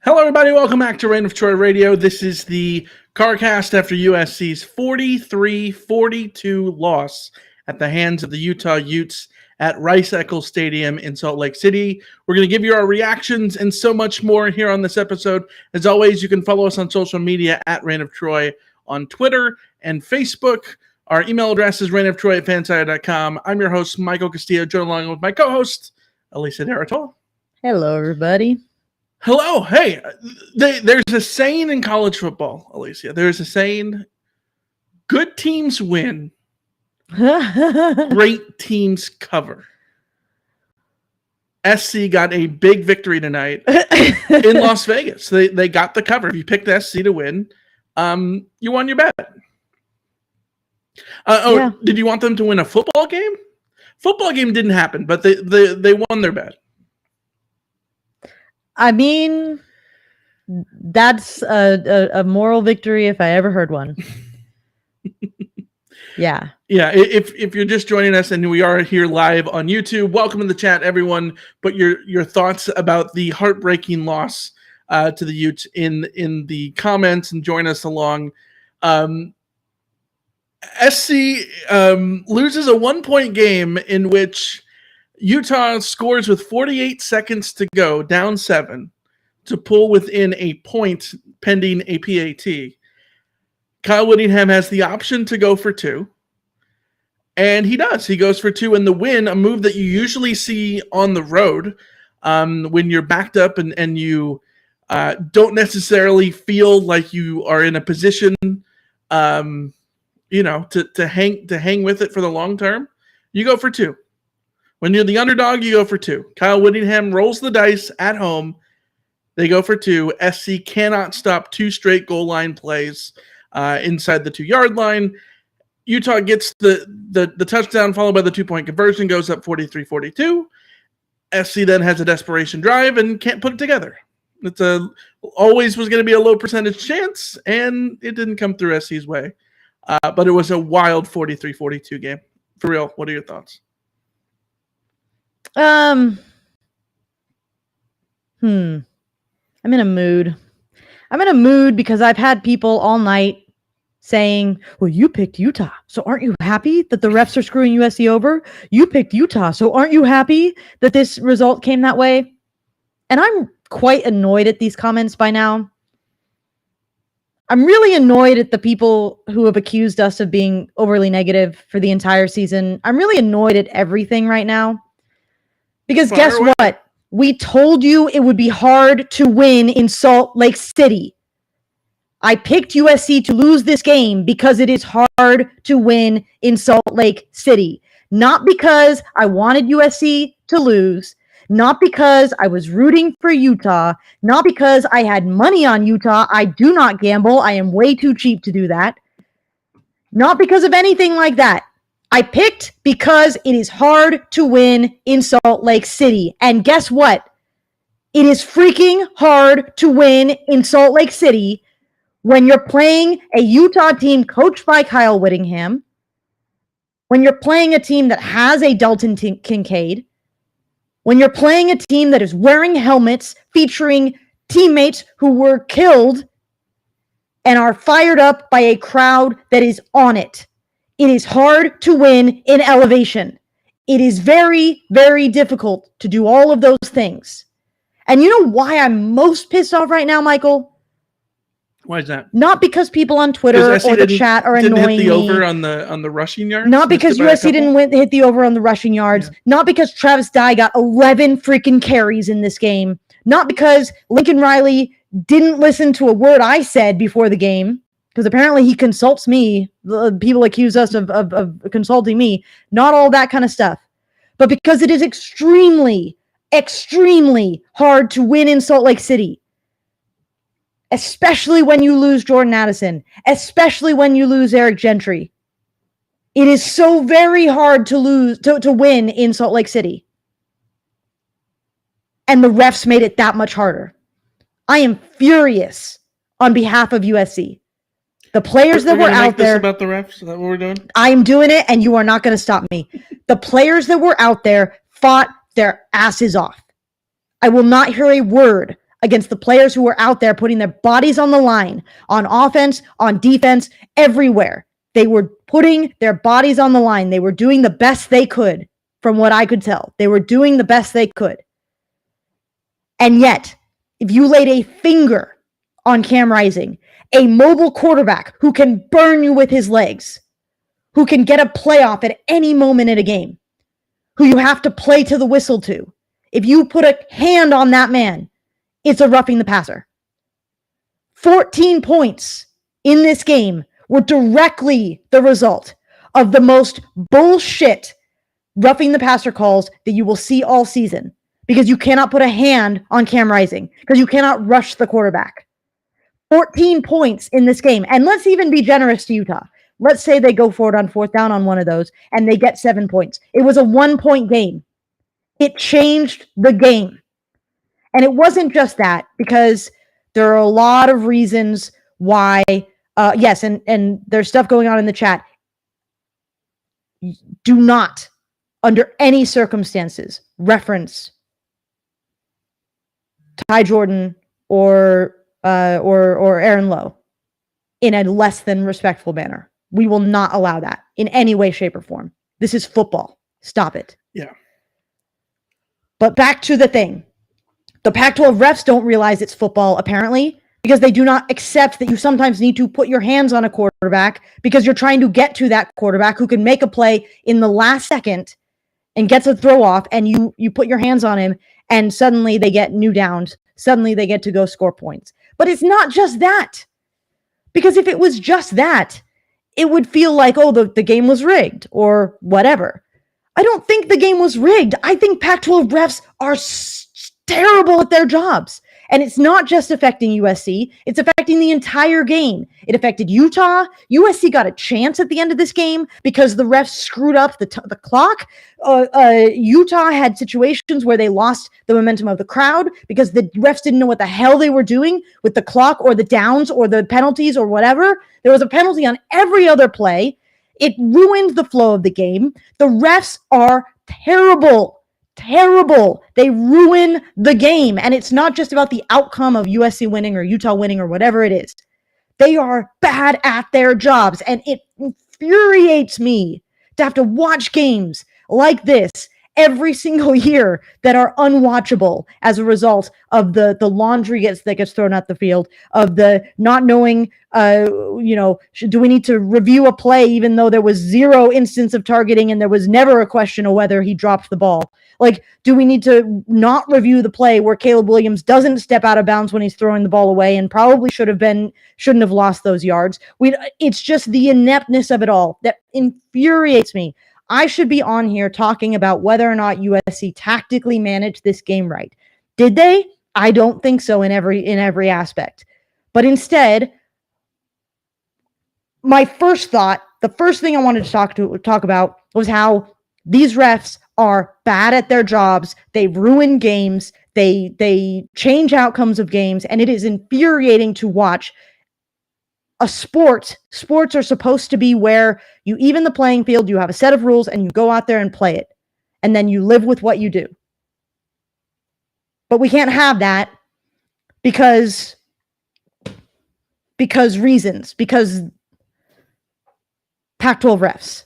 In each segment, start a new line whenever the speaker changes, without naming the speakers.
Hello, everybody. Welcome back to Reign of Troy Radio. This is the Carcast after USC's 43-42 loss at the hands of the Utah Utes at Rice-Eccles Stadium in Salt Lake City. We're going to give you our reactions and so much more here on this episode. As always, you can follow us on social media at Reign of Troy on Twitter and Facebook. Our email address is reignoftroy@fanside.com. I'm your host, Michael Castillo, joined along with my co-host, Alicia Artola.
Hello, everybody.
Hello. Hey, there's a saying in college football, Alicia. There's a saying, good teams win, great teams cover. SC got a big victory tonight in Las Vegas. They got the cover. If you picked SC to win, you won your bet. Yeah. Did you want them to win a football game? Football game didn't happen, but they won their bet.
I mean, that's a moral victory if I ever heard one. Yeah.
Yeah. If you're just joining us and we are here live on YouTube, welcome in the chat, everyone. Put your thoughts about the heartbreaking loss to the Utes in the comments and join us along. SC loses a 1-point game in which Utah scores with 48 seconds to go, down 7, to pull within a point pending a PAT. Kyle Whittingham has the option to go for 2, and he does. He goes for 2 in the win, a move that you usually see on the road when you're backed up and you don't necessarily feel like you are in a position to hang with it for the long term. You go for 2. When you're the underdog, you go for 2. Kyle Whittingham rolls the dice at home. They go for 2. SC cannot stop 2 straight goal line plays inside the 2-yard line. Utah gets the touchdown followed by the 2-point conversion, goes up 43-42. SC then has a desperation drive and can't put it together. It's always was going to be a low percentage chance, and it didn't come through SC's way. But it was a wild 43-42 game. For real, what are your thoughts?
I'm in a mood. I'm in a mood because I've had people all night saying, well, you picked Utah, so aren't you happy that the refs are screwing USC over? You picked Utah, so aren't you happy that this result came that way? And I'm quite annoyed at these comments by now. I'm really annoyed at the people who have accused us of being overly negative for the entire season. I'm really annoyed at everything right now. Because guess what? We told you it would be hard to win in Salt Lake City. I picked USC to lose this game because it is hard to win in Salt Lake City. Not because I wanted USC to lose. Not because I was rooting for Utah. Not because I had money on Utah. I do not gamble. I am way too cheap to do that. Not because of anything like that. I picked because it is hard to win in Salt Lake City. And guess what? It is freaking hard to win in Salt Lake City when you're playing a Utah team coached by Kyle Whittingham, when you're playing a team that has a Dalton Kincaid, when you're playing a team that is wearing helmets featuring teammates who were killed and are fired up by a crowd that is on it. It is hard to win in elevation. It is very, very difficult to do all of those things. And you know why I'm most pissed off right now, Michael?
Why is that?
Not because people on Twitter or the chat are annoying me.
Didn't hit the over on the rushing yards?
Not because USC didn't hit the over on the rushing yards. Yeah. Not because Travis Dye got 11 freaking carries in this game. Not because Lincoln Riley didn't listen to a word I said before the game. Because apparently he consults me. People accuse us of consulting me. Not all that kind of stuff. But because it is extremely, extremely hard to win in Salt Lake City. Especially when you lose Jordan Addison. Especially when you lose Eric Gentry. It is so very hard to win in Salt Lake City. And the refs made it that much harder. I am furious on behalf of USC. The players that were out there.
About the refs? Is that what we're doing?
I'm doing it, and you are not going to stop me. The players that were out there fought their asses off. I will not hear a word against the players who were out there putting their bodies on the line, on offense, on defense, everywhere. They were putting their bodies on the line. They were doing the best they could, from what I could tell. They were doing the best they could. And yet, if you laid a finger on Cam Rising, a mobile quarterback who can burn you with his legs, who can get a playoff at any moment in a game, who you have to play to the whistle to, if you put a hand on that man, it's a roughing the passer. 14 points in this game were directly the result of the most bullshit roughing the passer calls that you will see all season, because you cannot put a hand on Cam Rising, because you cannot rush the quarterback. 14 points in this game. And let's even be generous to Utah. Let's say they go for it on fourth down on one of those and they get 7 points. It was a 1-point game. It changed the game. And it wasn't just that, because there are a lot of reasons why, yes, and there's stuff going on in the chat. Do not, under any circumstances, reference Ty Jordan or Aaron Lowe in a less than respectful manner. We will not allow that in any way, shape, or form. This is football. Stop it.
Yeah.
But back to the thing. The Pac-12 refs don't realize it's football, apparently, because they do not accept that you sometimes need to put your hands on a quarterback because you're trying to get to that quarterback who can make a play in the last second and gets a throw off, and you put your hands on him, and suddenly they get new downs. Suddenly they get to go score points. But it's not just that. Because if it was just that, it would feel like, oh, the game was rigged or whatever. I don't think the game was rigged. I think Pac-12 refs are terrible at their jobs. And it's not just affecting USC. It's affecting the entire game. It affected Utah. USC got a chance at the end of this game because the refs screwed up the clock. Utah had situations where they lost the momentum of the crowd because the refs didn't know what the hell they were doing with the clock or the downs or the penalties or whatever. There was a penalty on every other play. It ruined the flow of the game. The refs are terrible. Terrible. They ruin the game. And it's not just about the outcome of USC winning or Utah winning or whatever it is. They are bad at their jobs. And it infuriates me to have to watch games like this every single year that are unwatchable as a result of the laundry that gets thrown at the field, of the not knowing, do we need to review a play even though there was zero instance of targeting and there was never a question of whether he dropped the ball? Like, do we need to not review the play where Caleb Williams doesn't step out of bounds when he's throwing the ball away and probably shouldn't have lost those yards? It's just the ineptness of it all that infuriates me. I should be on here talking about whether or not USC tactically managed this game right. Did they? I don't think so in every aspect. But instead, my first thought, the first thing I wanted to talk about was how these refs are bad at their jobs. They ruin games. They change outcomes of games, and it is infuriating to watch. A sport. Sports are supposed to be where you even the playing field, you have a set of rules, and you go out there and play it. And then you live with what you do. But we can't have that because reasons. Because Pac-12 refs.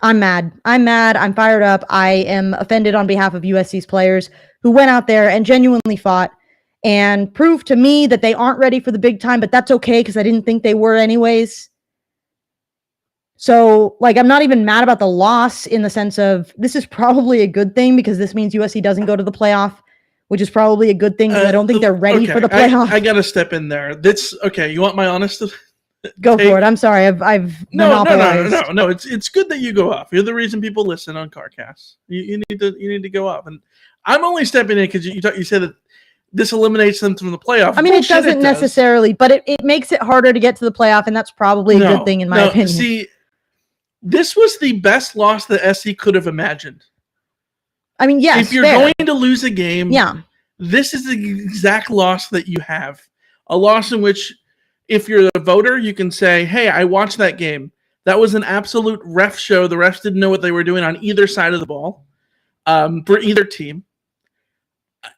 I'm mad. I'm mad. I'm fired up. I am offended on behalf of USC's players who went out there and genuinely fought and proved to me that they aren't ready for the big time, but that's okay because I didn't think they were anyways. So, I'm not even mad about the loss in the sense of this is probably a good thing because this means USC doesn't go to the playoff, which is probably a good thing because I don't think they're ready for the playoff.
I got to step in there. That's okay. You want my honest
Go for it. I'm sorry. I've monopolized.
No. It's good that you go off. You're the reason people listen on Carcast. You need to go off, and I'm only stepping in because you said that this eliminates them from the playoff.
I mean, it doesn't necessarily, but it makes it harder to get to the playoff, and that's probably a good thing in my opinion.
See, this was the best loss that SC could have imagined.
I mean, yes.
If you're going to lose a game,
yeah,
this is the exact loss that you have. A loss in which, if you're a voter, you can say, hey, I watched that game. That was an absolute ref show. The refs didn't know what they were doing on either side of the ball for either team.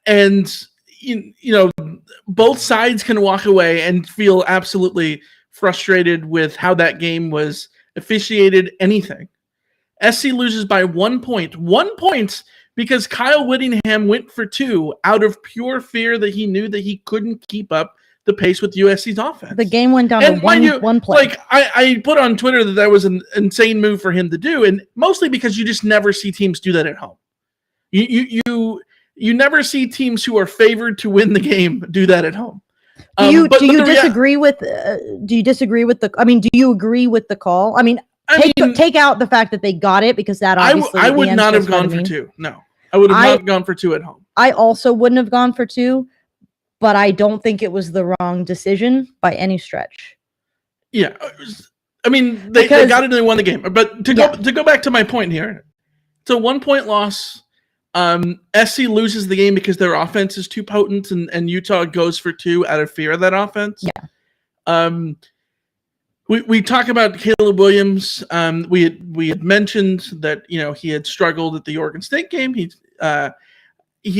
And both sides can walk away and feel absolutely frustrated with how that game was officiated. Anything. SC loses by 1 point. 1 point because Kyle Whittingham went for 2 out of pure fear that he knew that he couldn't keep up the pace with USC's offense.
The game went down to one play.
Like I put on Twitter that was an insane move for him to do, and mostly because you just never see teams do that at home. You never see teams who are favored to win the game do that at home.
Do you disagree with the? I mean, do you agree with the call? I mean, take out the fact that they got it, because that obviously
I would not have gone for 2. No, I would have not gone for 2 at home.
I also wouldn't have gone for 2, but I don't think it was the wrong decision by any stretch.
Yeah, I mean they got it and they won the game. But to go back to my point here, it's a 1 point loss. SC loses the game because their offense is too potent, and Utah goes for 2 out of fear of that offense.
Yeah.
We talk about Caleb Williams. We had mentioned that he had struggled at the Oregon State game. He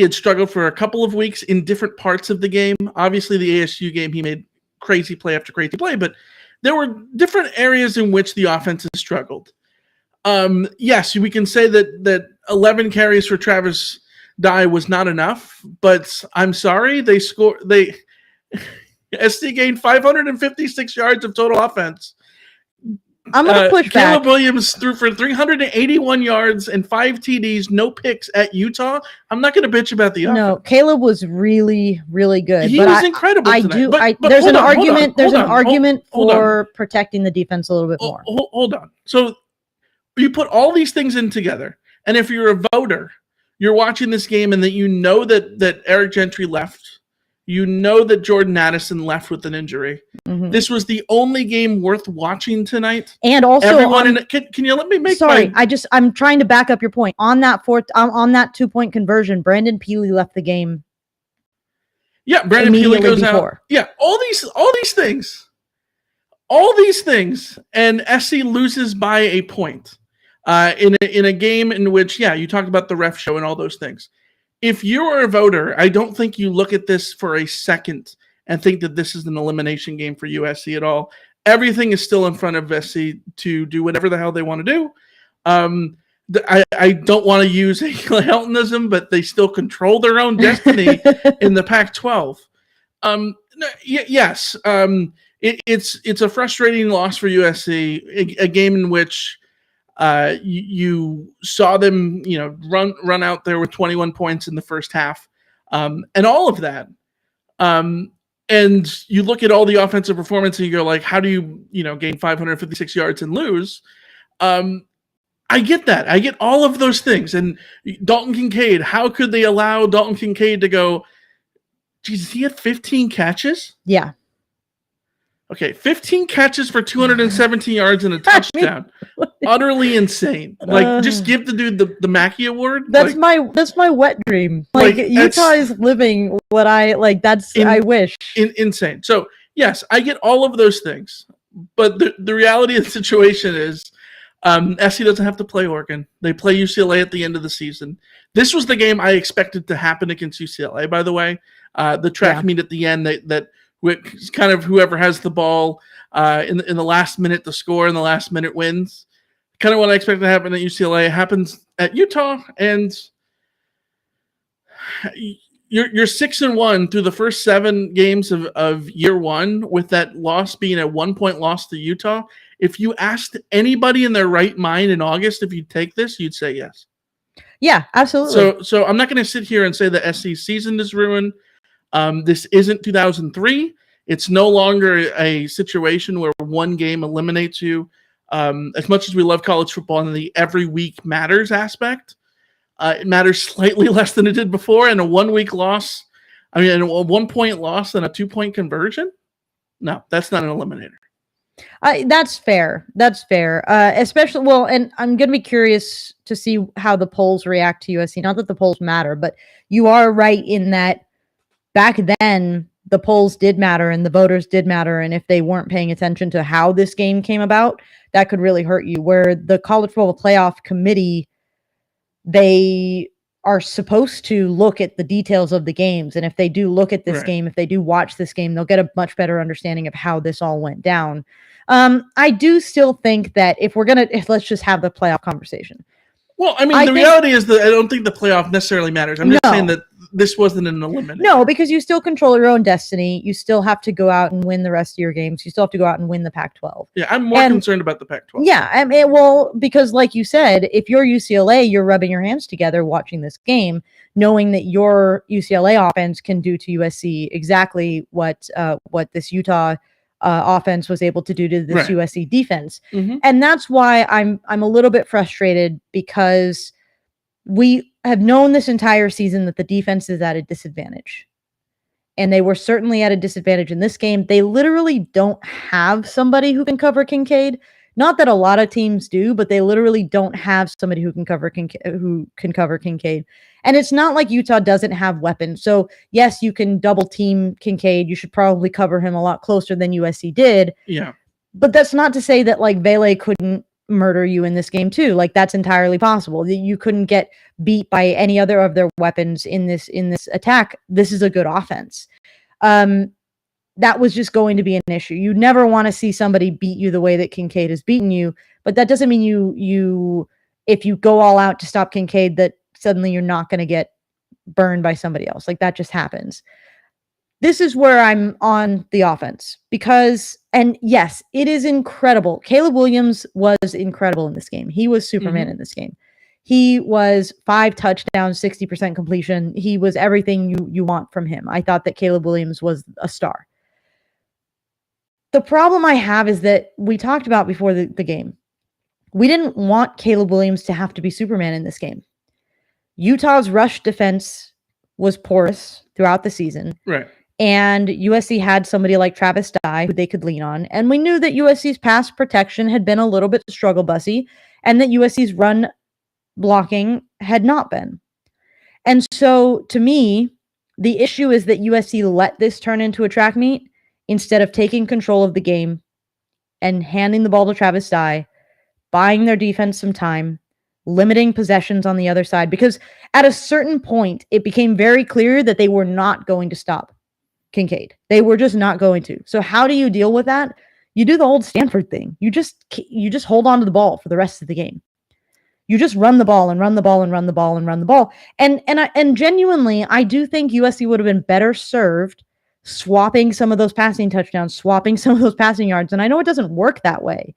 had struggled for a couple of weeks in different parts of the game. Obviously, the ASU game, he made crazy play after crazy play, but there were different areas in which the offense has struggled. Yes, we can say that 11 carries for Travis Dye was not enough, but I'm sorry, SC gained 556 yards of total offense.
I'm going to push back.
Caleb Williams threw for 381 yards and 5 TDs, no picks at Utah. I'm not going to bitch about the offense.
No, Caleb was really, really good.
He was incredible tonight.
There's an argument for protecting the defense a little bit more.
Hold on. So you put all these things in together, and if you're a voter, you're watching this game and that that Eric Gentry left. You know that Jordan Addison left with an injury. Mm-hmm. This was the only game worth watching tonight.
And also,
can you let me make?
Sorry, I'm trying to back up your point on that on that 2-point conversion. Brandon Peely left the game.
Yeah, Brandon Peely goes out. Yeah, all these things, and SC loses by a point in a game in which you talked about the ref show and all those things. If you are a voter, I don't think you look at this for a second and think that this is an elimination game for USC at all. Everything is still in front of SC to do whatever the hell they want to do. I don't want to use a Heltonism, but they still control their own destiny in the Pac-12. Yes, it's a frustrating loss for USC, a game in which you saw them, run out there with 21 points in the first half, and all of that. And you look at all the offensive performance and you go like, how do you, gain 556 yards and lose? I get that. I get all of those things. And Dalton Kincaid, how could they allow Dalton Kincaid to go, Jesus, he had 15 catches?
Yeah.
Okay, 15 catches for 217 yards and a touchdown. Utterly insane. Like, just give the dude the Mackey Award.
That's my wet dream. Like Utah is living what I like. I wish.
Insane. So yes, I get all of those things, but the reality of the situation is, SC doesn't have to play Oregon. They play UCLA at the end of the season. This was the game I expected to happen against UCLA. By the way, the track meet at the end that kind of whoever has the ball in the last minute to score and the last minute wins. Kind of what I expect to happen at UCLA happens at Utah, and you're 6-1 through the first 7 games of year one, with that loss being a 1-point loss to Utah. If you asked anybody in their right mind in August if you'd take this, you'd say yes.
Yeah, absolutely.
So I'm not going to sit here and say the SC season is ruined. This isn't 2003. It's no longer a situation where one game eliminates you. As much as we love college football and the every week matters aspect, it matters slightly less than it did before. And a 1-week loss, a 1-point loss and a 2-point conversion, no, that's not an eliminator.
That's fair. Especially, and I'm going to be curious to see how the polls react to USC. Not that the polls matter, but you are right in that back then the polls did matter and the voters did matter. And if they weren't paying attention to how this game came about, that could really hurt you. Where the College Football Playoff Committee, they are supposed to look at the details of the games. And if they do look at this game, if they do watch this game, they'll get a much better understanding of how this all went down. I do still think that if let's just have the playoff conversation.
Well, I mean, the reality is that I don't think the playoff necessarily matters. I'm just saying that this wasn't an elimination.
No, because you still control your own destiny. You still have to go out and win the rest of your games. You still have to go out and win the Pac-12.
Yeah, I'm more concerned about the Pac-12.
Yeah, I mean, well, because like you said, if you're UCLA, you're rubbing your hands together watching this game, knowing that your UCLA offense can do to USC exactly what this Utah offense was able to do to this USC defense. And that's why I'm a little bit frustrated, because we have known this entire season that the defense is at a disadvantage. And they were certainly at a disadvantage in this game. They literally don't have somebody who can cover Kincaid. Not that a lot of teams do, but they literally don't have somebody who can cover Kincaid. And it's not like Utah doesn't have weapons. So yes, you can double team Kincaid. You should probably cover him a lot closer than USC did.
Yeah. But
that's not to say that like Vele couldn't murder you in this game too. Like that's entirely possible. You couldn't get beat by any other of their weapons in this attack. This is a good offense. That was just going to be an issue. You never want to see somebody beat you the way that Kincaid has beaten you, but that doesn't mean you if you go all out to stop Kincaid, that suddenly you're not going to get burned by somebody else. Like that just happens. This is where I'm on the offense because, and yes, it is incredible. Caleb Williams was incredible in this game. He was Superman in this game. He was 5 touchdowns, 60% completion. He was everything you want from him. I thought that Caleb Williams was a star. The problem I have is that we talked about before the game. We didn't want Caleb Williams to have to be Superman in this game. Utah's rush defense was porous throughout the season.
Right.
And USC had somebody like Travis Dye who they could lean on. And we knew that USC's pass protection had been a little bit struggle bussy and that USC's run blocking had not been. And so to me, the issue is that USC let this turn into a track meet instead of taking control of the game and handing the ball to Travis Dye, buying their defense some time, limiting possessions on the other side. Because at a certain point, it became very clear that they were not going to stop Kincaid. They were just not going to. So how do you deal with that? You do the old Stanford thing. You just hold on to the ball for the rest of the game. You just run the ball and run the ball and run the ball and run the ball. And genuinely, I do think USC would have been better served swapping some of those passing touchdowns, swapping some of those passing yards. And I know it doesn't work that way.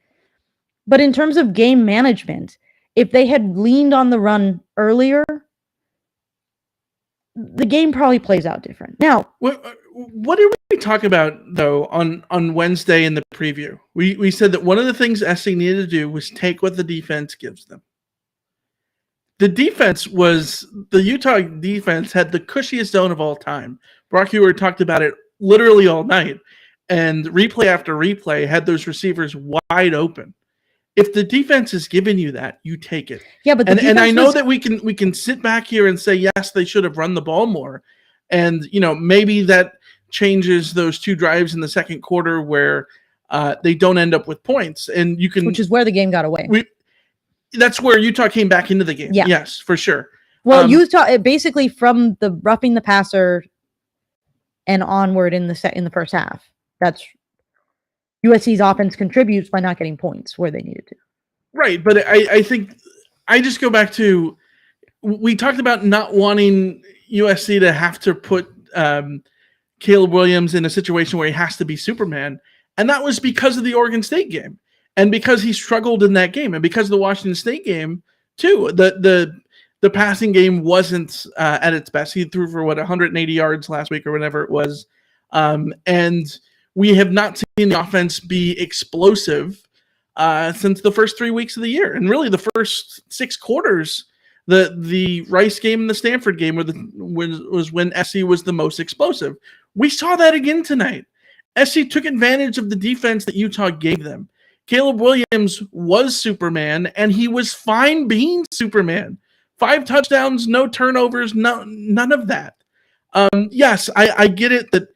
But in terms of game management, if they had leaned on the run earlier, the game probably plays out different. Now,
what did we talk about, though, on Wednesday in the preview? We said that one of the things SC needed to do was take what the defense gives them. The Utah defense had the cushiest zone of all time. Brock Huard talked about it literally all night, and replay after replay had those receivers wide open. If the defense is giving you that, you take it.
Yeah, but
and I know that we can sit back here and say, yes, they should have run the ball more. And, maybe that changes those 2 drives in the second quarter where they don't end up with points. And which
is where the game got away.
That's where Utah came back into the game. Yeah. Yes, for sure.
Well, Utah basically from the roughing the passer and onward in the first half. That's USC's offense contributes by not getting points where they needed to.
Right, but I think I just go back to we talked about not wanting USC to have to put Caleb Williams in a situation where he has to be Superman, and that was because of the Oregon State game, and because he struggled in that game, and because of the Washington State game too. The passing game wasn't at its best. He threw for 180 yards last week or whatever it was, and we have not seen the offense be explosive since the first 3 weeks of the year. And really the first 6 quarters, the Rice game and the Stanford game was when SC was the most explosive. We saw that again tonight. SC took advantage of the defense that Utah gave them. Caleb Williams was Superman, and he was fine being Superman. 5 touchdowns, no turnovers, none of that. Yes, I get it that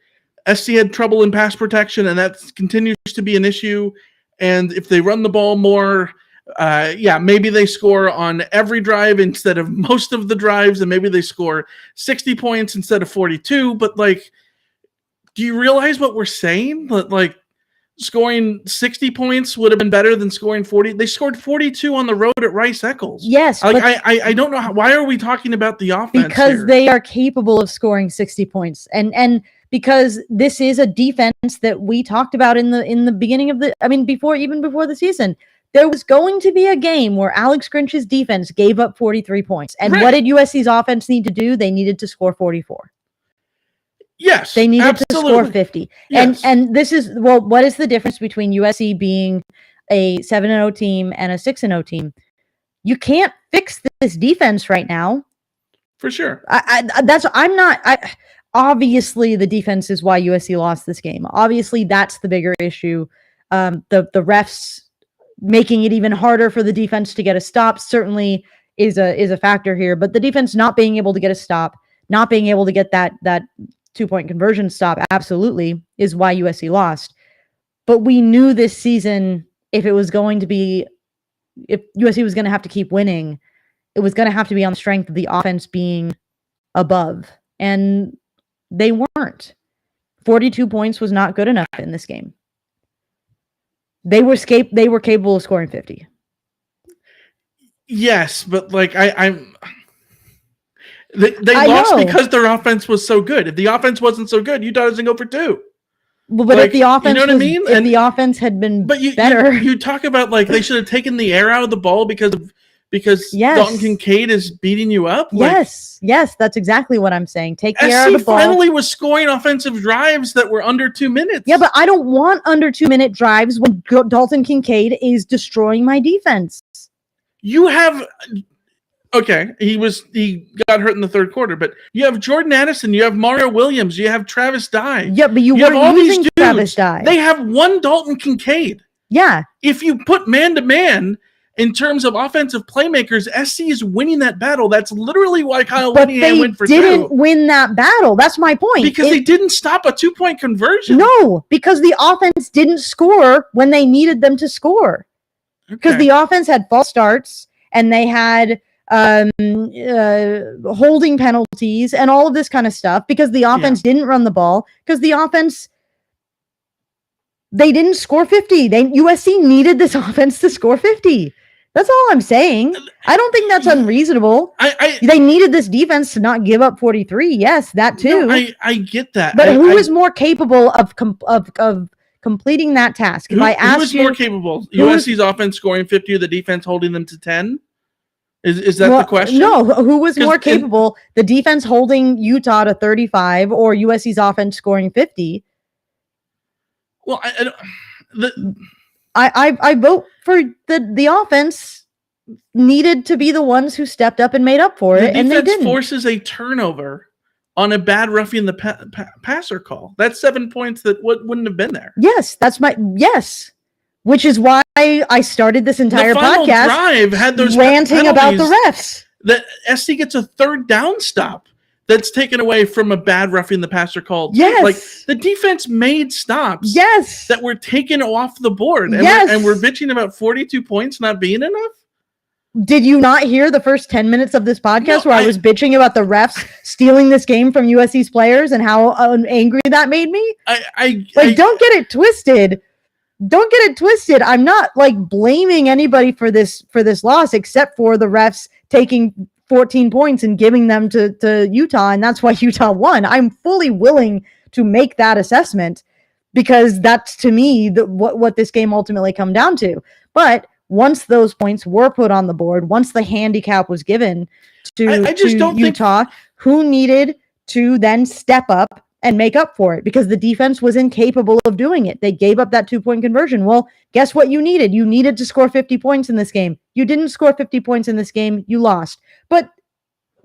SC had trouble in pass protection, and that continues to be an issue. And if they run the ball more, maybe they score on every drive instead of most of the drives, and maybe they score 60 points instead of 42. But like, do you realize what we're saying? Like, scoring 60 points would have been better than scoring 40. They scored 42 on the road at Rice-Eccles.
Yes,
like I don't know why are we talking about the offense
because
here?
they are capable of scoring 60 points, and because this is a defense that we talked about in the beginning of before the season. There was going to be a game where Alex Grinch's defense gave up 43 points, and what did USC's offense need to do? They needed to score 44.
Yes,
they needed to score 50.
Yes.
And this is, well, what is the difference between USC being a 7-0 team and a 6-0 team? You can't fix this defense right now.
For sure.
Obviously the defense is why USC lost this game. Obviously that's the bigger issue. The refs making it even harder for the defense to get a stop certainly is a factor here, but the defense not being able to get a stop, not being able to get that 2-point conversion stop absolutely is why USC lost. But we knew this season if USC was going to have to keep winning, it was going to have to be on the strength of the offense being above. And they weren't. 42 points was not good enough in this game. They were capable of scoring 50.
Yes, but like They lost because their offense was so good. If the offense wasn't so good, Utah doesn't go for 2.
But if the offense,
you know what I mean?
If the offense had been better,
you talk about like they should have taken the air out of the ball because Dalton Kincaid is beating you up.
Yes, that's exactly what I'm saying. Take the air out of the ball.
Finally was scoring offensive drives that were under 2 minutes.
Yeah, but I don't want under 2-minute drives when Dalton Kincaid is destroying my defense.
You have. Okay, he got hurt in the third quarter, but you have Jordan Addison, you have Mario Williams, you have Travis Dye.
Yeah, but you
have all these dudes.
Travis Dye.
They have one Dalton Kincaid.
Yeah.
If you put man-to-man in terms of offensive playmakers, SC is winning that battle. That's literally why Kyle Whittingham went for 2.
But they didn't win that battle. That's my point.
Because they didn't stop a 2-point conversion.
No, because the offense didn't score when they needed them to score. Because the offense had false starts and they had holding penalties and all of this kind of stuff because the offense didn't run the ball because the offense they didn't score 50. USC needed this offense to score 50. That's all I'm saying. I don't think that's unreasonable. They needed this defense to not give up 43. Yes, that too.
No, I get that.
But who is more capable of completing that task? If I ask
who is more capable? USC's offense scoring 50 or the defense holding them to 10? Is that the question?
No, who was more capable? The defense holding Utah to 35 or USC's offense scoring 50?
Well,
I vote for the offense needed to be the ones who stepped up and made up for it, and they didn't.
Forces a turnover on a bad roughing the passer call. That's 7 points that wouldn't have been there.
Yes, which is why I started this entire podcast
drive had those
ranting about the refs.
That SC gets a third down stop that's taken away from a bad roughing the passer call.
Yes.
Like the defense made stops.
Yes.
That were taken off the board. And we're bitching about 42 points not being enough.
Did you not hear the first 10 minutes of this podcast where I was bitching about the refs stealing this game from USC's players and how angry that made me? Don't get it twisted. Don't get it twisted. I'm not blaming anybody for this loss except for the refs taking 14 points and giving them to Utah, and that's why Utah won. I'm fully willing to make that assessment because that's to me what this game ultimately come down to. But once those points were put on the board, once the handicap was given to Utah, who needed to then step up and make up for it because the defense was incapable of doing it. They gave up that 2-point conversion. Well, guess what you needed? You needed to score 50 points in this game. You didn't score 50 points in this game. You lost. But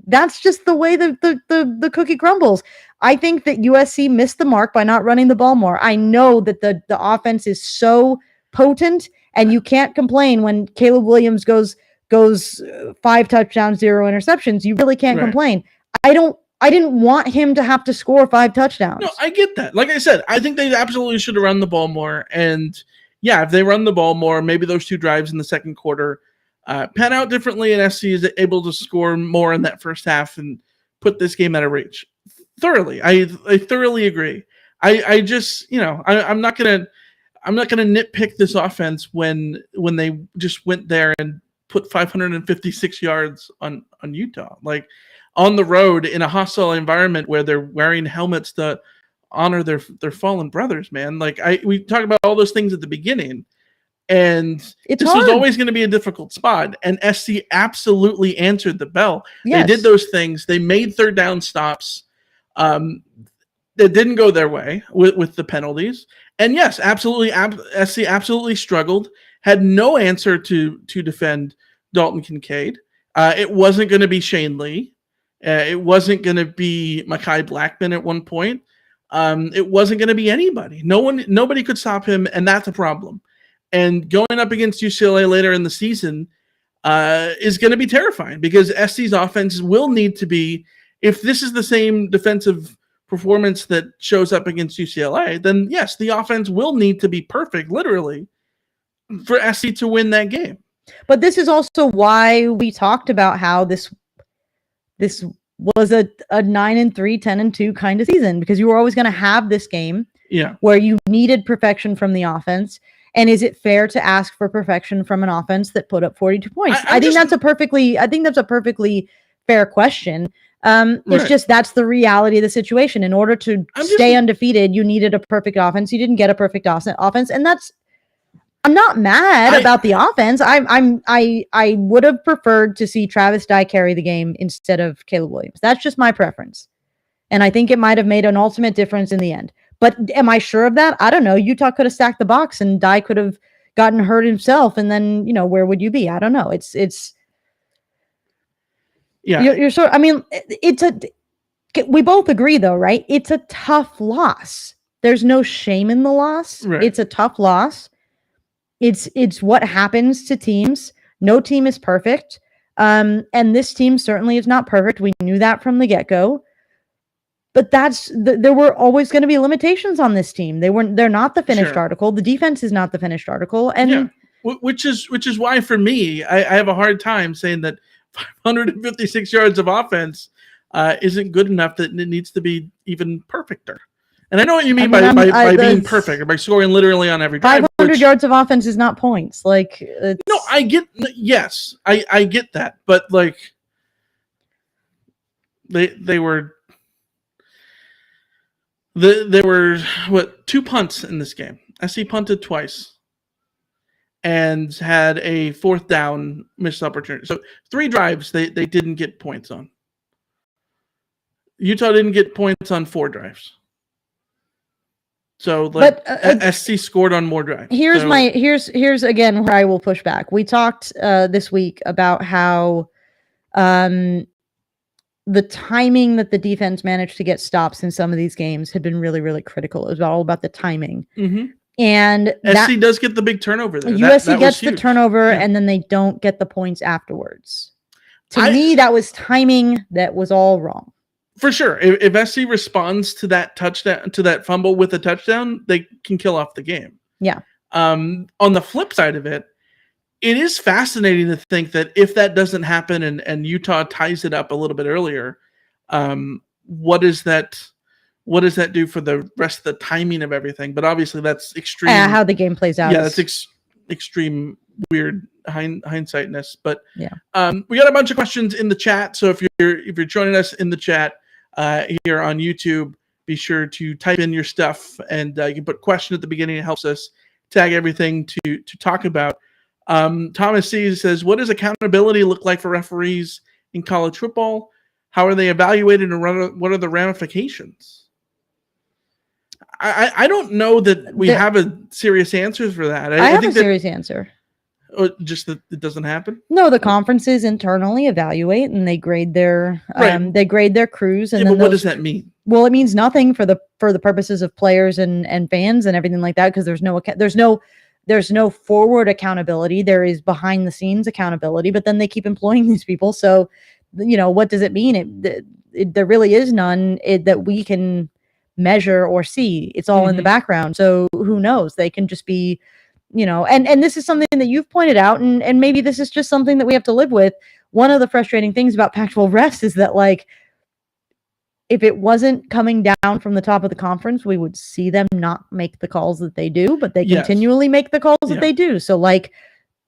that's just the way the cookie crumbles. I think that USC missed the mark by not running the ball more. I know that the offense is so potent and you can't complain when Caleb Williams goes 5 touchdowns, 0 interceptions. You really can't complain. I didn't want him to have to score 5 touchdowns.
No, I get that. Like I said, I think they absolutely should have run the ball more. And yeah, if they run the ball more, maybe those 2 drives in the second quarter pan out differently, and SC is able to score more in that first half and put this game out of reach. Thoroughly, I thoroughly agree. I just, I'm not gonna nitpick this offense when they just went there and put 556 yards on Utah, like on the road in a hostile environment where they're wearing helmets to honor their fallen brothers, man. Like we talked about all those things at the beginning, and this was always going to be a difficult spot. And SC absolutely answered the bell. Yes. They did those things. They made third down stops. That didn't go their way with the penalties. And yes, absolutely, SC absolutely struggled. Had no answer to defend Dalton Kincaid. It wasn't going to be Shane Lee. It wasn't going to be Mekhi Blackman at one point. It wasn't going to be anybody. Nobody could stop him, and that's a problem. And going up against UCLA later in the season is going to be terrifying, because SC's offense will need to be, if this is the same defensive performance that shows up against UCLA, then yes, the offense will need to be perfect, literally, for SC to win that game.
But this is also why we talked about how this was a 9-3, 10-2 kind of season, because you were always going to have this game where you needed perfection from the offense. And is it fair to ask for perfection from an offense that put up 42 points? I think that's a perfectly fair question. It's just, that's the reality of the situation. In order to stay undefeated, you needed a perfect offense. You didn't get a perfect offense. And I'm not mad about the offense. I would have preferred to see Travis Dye carry the game instead of Caleb Williams. That's just my preference. And I think it might have made an ultimate difference in the end. But am I sure of that? I don't know. Utah could have stacked the box and Dye could have gotten hurt himself. And then, where would you be? I don't know. You're sort of, I mean, we both agree though, right? It's a tough loss. There's no shame in the loss. Right. It's a tough loss. It's what happens to teams. No team is perfect. And this team certainly is not perfect. We knew that from the get-go. But there were always going to be limitations on this team. They're not the finished article. The defense is not the finished article. And
which is why for me, I have a hard time saying that 556 yards of offense isn't good enough, that it needs to be even perfecter. And I know what you mean by being perfect, or by scoring literally on every drive.
500 yards of offense is not points. Like,
no, I get that, but like they were what, 2 punts in this game. SC punted twice and had a 4th down missed opportunity. So 3 drives they didn't get points on. Utah didn't get points on 4 drives. So SC scored on more drives.
Here's again where I will push back. We talked this week about how the timing that the defense managed to get stops in some of these games had been really, really critical. It was all about the timing. Mm-hmm. And
SC does get the big turnover there.
USC gets the turnover, and then they don't get the points afterwards. To me, that was timing that was all wrong.
For sure. If SC responds to that touchdown, to that fumble with a touchdown, they can kill off the game.
Yeah.
On the flip side of it, it is fascinating to think that if that doesn't happen and Utah ties it up a little bit earlier, what does that do for the rest of the timing of everything? But obviously that's extreme.
How the game plays out.
Yeah, that's extreme weird hindsightness. But we got a bunch of questions in the chat. So if you're joining us in the chat here on YouTube, be sure to type in your stuff, and you can put question at the beginning. It helps us tag everything to talk about. Thomas C says, what does accountability look like for referees in college football? How are they evaluated, and what are the ramifications? I don't know that we have a serious answer for that.
I have a serious answer.
Just that it doesn't happen?
No, the conferences internally evaluate, and they grade their crews. And then
what does that mean?
Well, it means nothing for the purposes of players and fans and everything like that, because there's no forward accountability. There is behind the scenes accountability, but then they keep employing these people. So, what does it mean? There really is none that we can measure or see. It's all in the background. So who knows? They can just be, and this is something that you've pointed out, and maybe this is just something that we have to live with. One of the frustrating things about Pac-12 refs is that, like, if it wasn't coming down from the top of the conference, we would see them not make the calls that they do, but they continually make the calls that they do. So, like,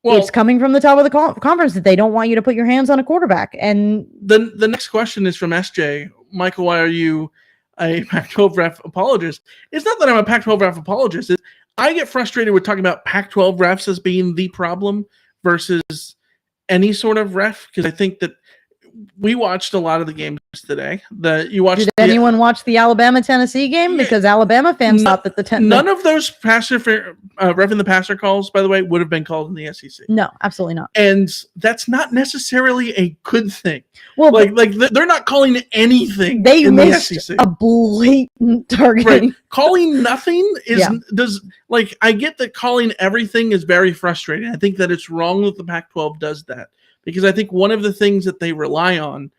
it's coming from the top of the conference that they don't want you to put your hands on a quarterback. And
the next question is from SJ. Michael, why are you a Pac-12 ref apologist? It's not that I'm a Pac-12 ref apologist. I get frustrated with talking about Pac-12 refs as being the problem versus any sort of ref, because I think that we watched a lot of the games today. Did
anyone watch the Alabama-Tennessee game? Because Alabama fans thought that
none of those reffing the passer calls, by the way, would have been called in the SEC.
No, absolutely not.
And that's not necessarily a good thing.
Well,
they're not calling anything.
They
in
missed
the SEC.
A blatant targeting.
Right. Calling nothing I get that calling everything is very frustrating. I think that it's wrong that the Pac-12 does that. Because I think one of the things that they rely on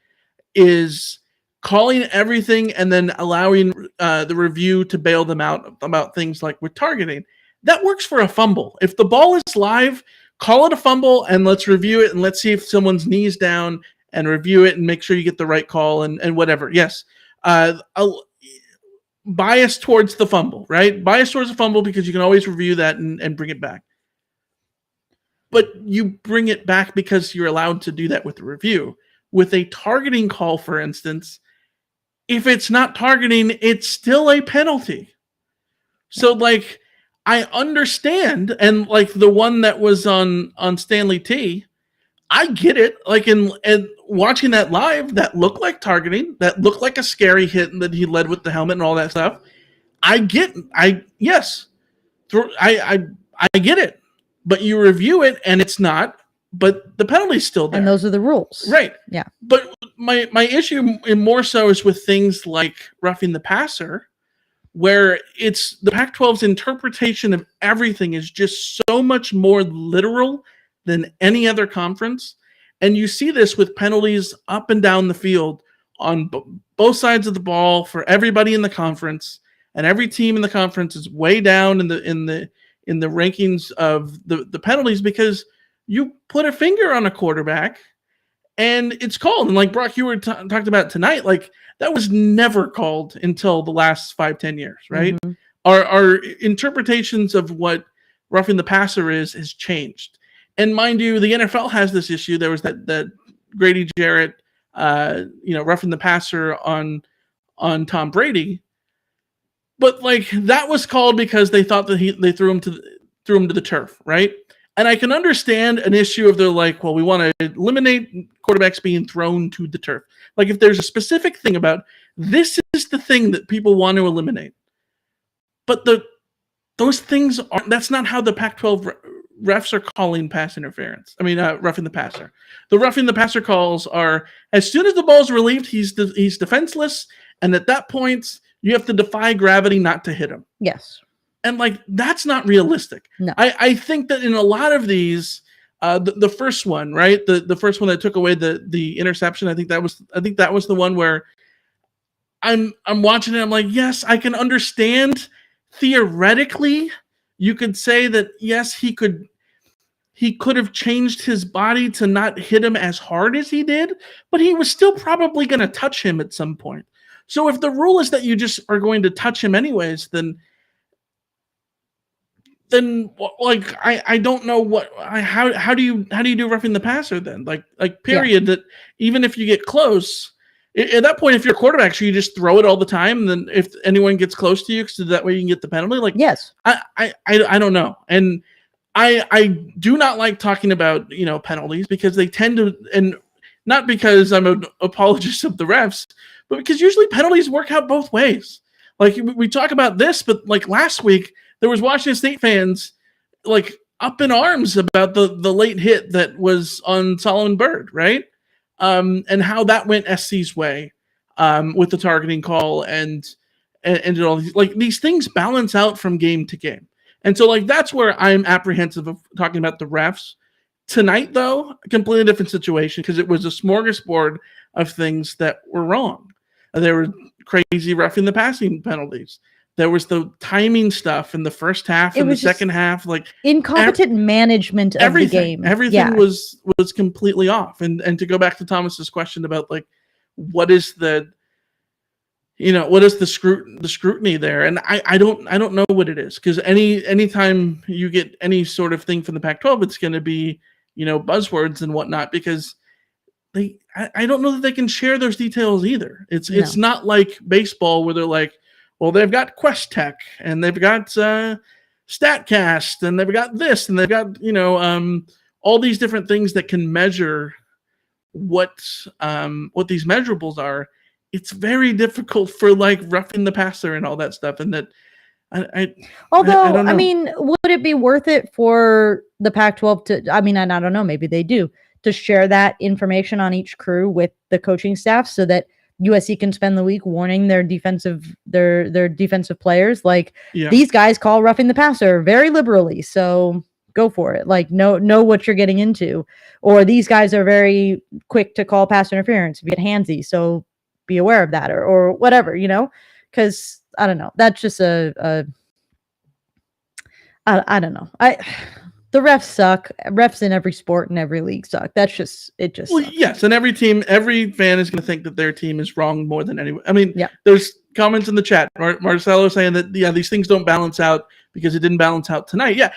is calling everything and then allowing the review to bail them out about things like with targeting. That works for a fumble. If the ball is live, call it a fumble and let's review it and let's see if someone's knee's down and review it and make sure you get the right call and whatever. Yes. Bias towards the fumble, right? Bias towards the fumble because you can always review that and bring it back. But you bring it back because you're allowed to do that with the review. With a targeting call, for instance, if it's not targeting, it's still a penalty. So, like, I understand, and like the one that was on Stanley T, I get it. Like, and watching that live, that looked like targeting, that looked like a scary hit that he led with the helmet and all that stuff. I get it. But you review it and it's not, but the penalty's still there.
And those are the rules.
Right.
Yeah.
But my issue more so is with things like roughing the passer, where it's the Pac-12's interpretation of everything is just so much more literal than any other conference. And you see this with penalties up and down the field on both sides of the ball for everybody in the conference, and every team in the conference is way down in the rankings of the penalties because you put a finger on a quarterback and it's called. And like Brock, you were talked about tonight, like that was never called until the last 5-10 years, right? Mm-hmm. Our interpretations of what roughing the passer has changed. And mind you, the NFL has this issue. There was that Grady Jarrett, roughing the passer on Tom Brady. But like that was called because they thought that they threw him to the turf, right? And I can understand an issue of they're like, well, we want to eliminate quarterbacks being thrown to the turf. Like if there's a specific thing about this is the thing that people want to eliminate, but those things that's not how the Pac-12 refs are calling pass interference. I mean, roughing the passer. The roughing the passer calls are as soon as the ball's relieved, he's defenseless, and at that point, you have to defy gravity not to hit him.
Yes.
And like that's not realistic.
No.
I think that in a lot of these, the first one, right? The first one that took away the interception, I think that was the one where I'm watching it, I'm like, yes, I can understand theoretically. You could say that yes, he could have changed his body to not hit him as hard as he did, but he was still probably going to touch him at some point. So if the rule is that you just are going to touch him anyways, then like I don't know how do you do roughing the passer then? Like period. Yeah. That even if you get close, at that point, if you're a quarterback, should you just throw it all the time? And then if anyone gets close to you, so that way you can get the penalty. Like
yes,
I don't know, and I do not like talking about penalties because they tend to, and not because I'm an apologist of the refs, but because usually penalties work out both ways. Like we talk about this, but like last week there was Washington State fans like up in arms about the late hit that was on Solomon Byrd, right? And how that went SC's way with the targeting call and all these, like these things balance out from game to game. And so like that's where I'm apprehensive of talking about the refs. Tonight, though, a completely different situation because it was a smorgasbord of things that were wrong. There were crazy roughing the passing penalties. There was the timing stuff in the first half and the second half, like
incompetent management of the game.
Everything was completely off. And to go back to Thomas's question about like, what is the scrutiny there? And I don't know what it is, because anytime you get any sort of thing from the Pac-12, it's going to be, buzzwords and whatnot, because I don't know that they can share those details either. It's not like baseball where they're like, well, they've got Quest Tech and they've got StatCast and they've got this and they've got all these different things that can measure what these measurables are. It's very difficult for like roughing the passer and all that stuff, and that I
mean, would it be worth it for the Pac-12 to? I mean, and I don't know, maybe they do, to share that information on each crew with the coaching staff so that USC can spend the week warning their defensive players, like, these guys call roughing the passer very liberally, so go for it. Like, know what you're getting into, or these guys are very quick to call pass interference if you get handsy, so be aware of that, or whatever, because I don't know. That's just I don't know. The refs suck. Refs in every sport and every league suck. That's just it. Well, sucks.
Yes, and every fan is going to think that their team is wrong more than anyone. I mean, there's comments in the chat. Marcelo saying that these things don't balance out because it didn't balance out tonight. Yeah,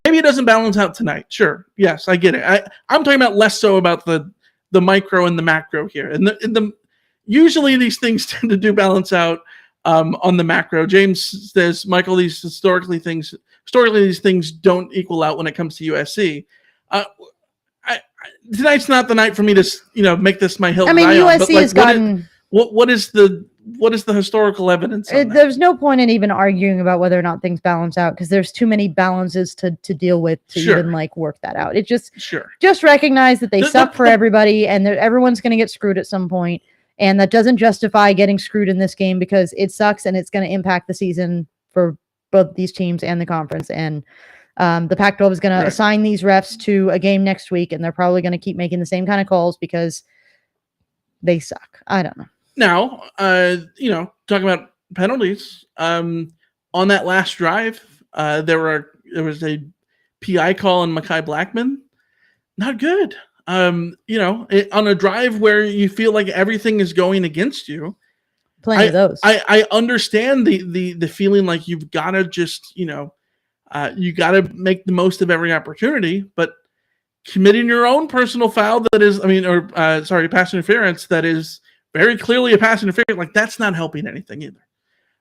maybe it doesn't balance out tonight. Sure, yes, I get it. I'm talking about less so about the micro and the macro here, and usually these things tend to do balance out on the macro. James says, Michael, historically these things don't equal out when it comes to USC. Tonight's not the night for me to make this my hill.
I mean, USC has gotten.
What is the historical evidence?
There's no point in even arguing about whether or not things balance out, because there's too many balances to deal with to even like work that out. It just recognize that they suck for everybody, and everyone's going to get screwed at some point. And that doesn't justify getting screwed in this game, because it sucks and it's going to impact the season for both these teams and the conference. And the Pac-12 is going to assign these refs to a game next week, and they're probably going to keep making the same kind of calls because they suck. I don't know.
Now, talking about penalties, on that last drive, there was a PI call on Mekhi Blackman. Not good. On a drive where you feel like everything is going against you.
Plenty of those.
I understand the feeling like you've got to just, you got to make the most of every opportunity, but committing your own personal foul pass interference that is very clearly a pass interference, like, that's not helping anything either.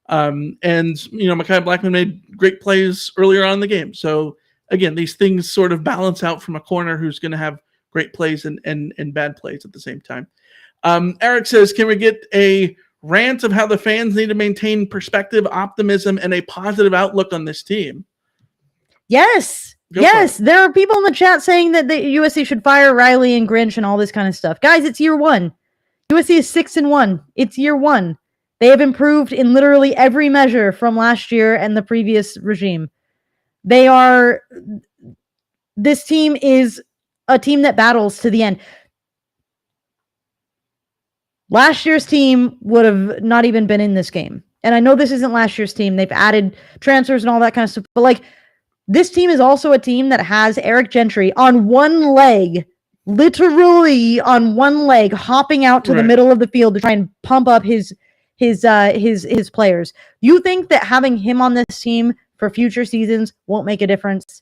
Mekhi Blackman made great plays earlier on in the game. So again, these things sort of balance out from a corner who's going to have great plays and bad plays at the same time. Eric says, can we get a rant of how the fans need to maintain perspective, optimism, and a positive outlook on this team?
Yes. There are people in the chat saying that the USC should fire Riley and Grinch and all this kind of stuff. Guys, it's year one. USC is 6-1. It's year one. They have improved in literally every measure from last year and the previous regime. This team is a team that battles to the end. Last year's team would have not even been in this game. And I know this isn't last year's team. They've added transfers and all that kind of stuff. But like, this team is also a team that has Eric Gentry on one leg, literally on one leg, hopping out to the middle of the field to try and pump up his players. You think that having him on this team for future seasons won't make a difference?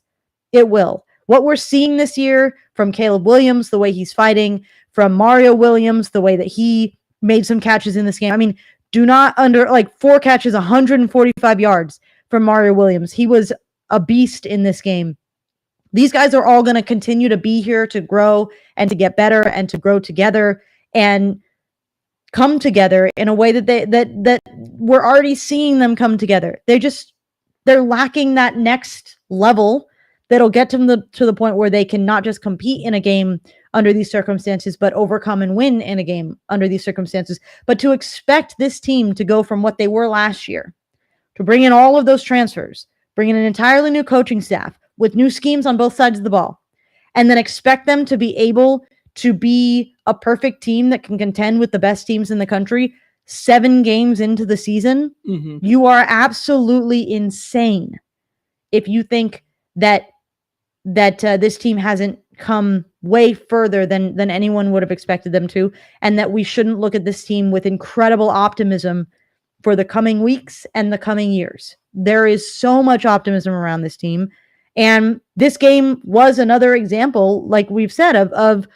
It will. What we're seeing this year from Caleb Williams, the way he's fighting, from Mario Williams, the way that he made some catches in this game. I mean, 4 catches, 145 yards from Mario Williams. He was a beast in this game. These guys are all going to continue to be here to grow and to get better and to grow together and come together in a way that we're already seeing them come together. They're lacking that next level that'll get them to the point where they can not just compete in a game under these circumstances, but overcome and win in a game under these circumstances. But to expect this team to go from what they were last year, to bring in all of those transfers, bring in an entirely new coaching staff with new schemes on both sides of the ball, and then expect them to be able to be a perfect team that can contend with the best teams in the country, 7 games into the season, you are absolutely insane if you think that this team hasn't come way further than anyone would have expected them to, and that we shouldn't look at this team with incredible optimism for the coming weeks and the coming years. There is so much optimism around this team, and this game was another example, like we've said, of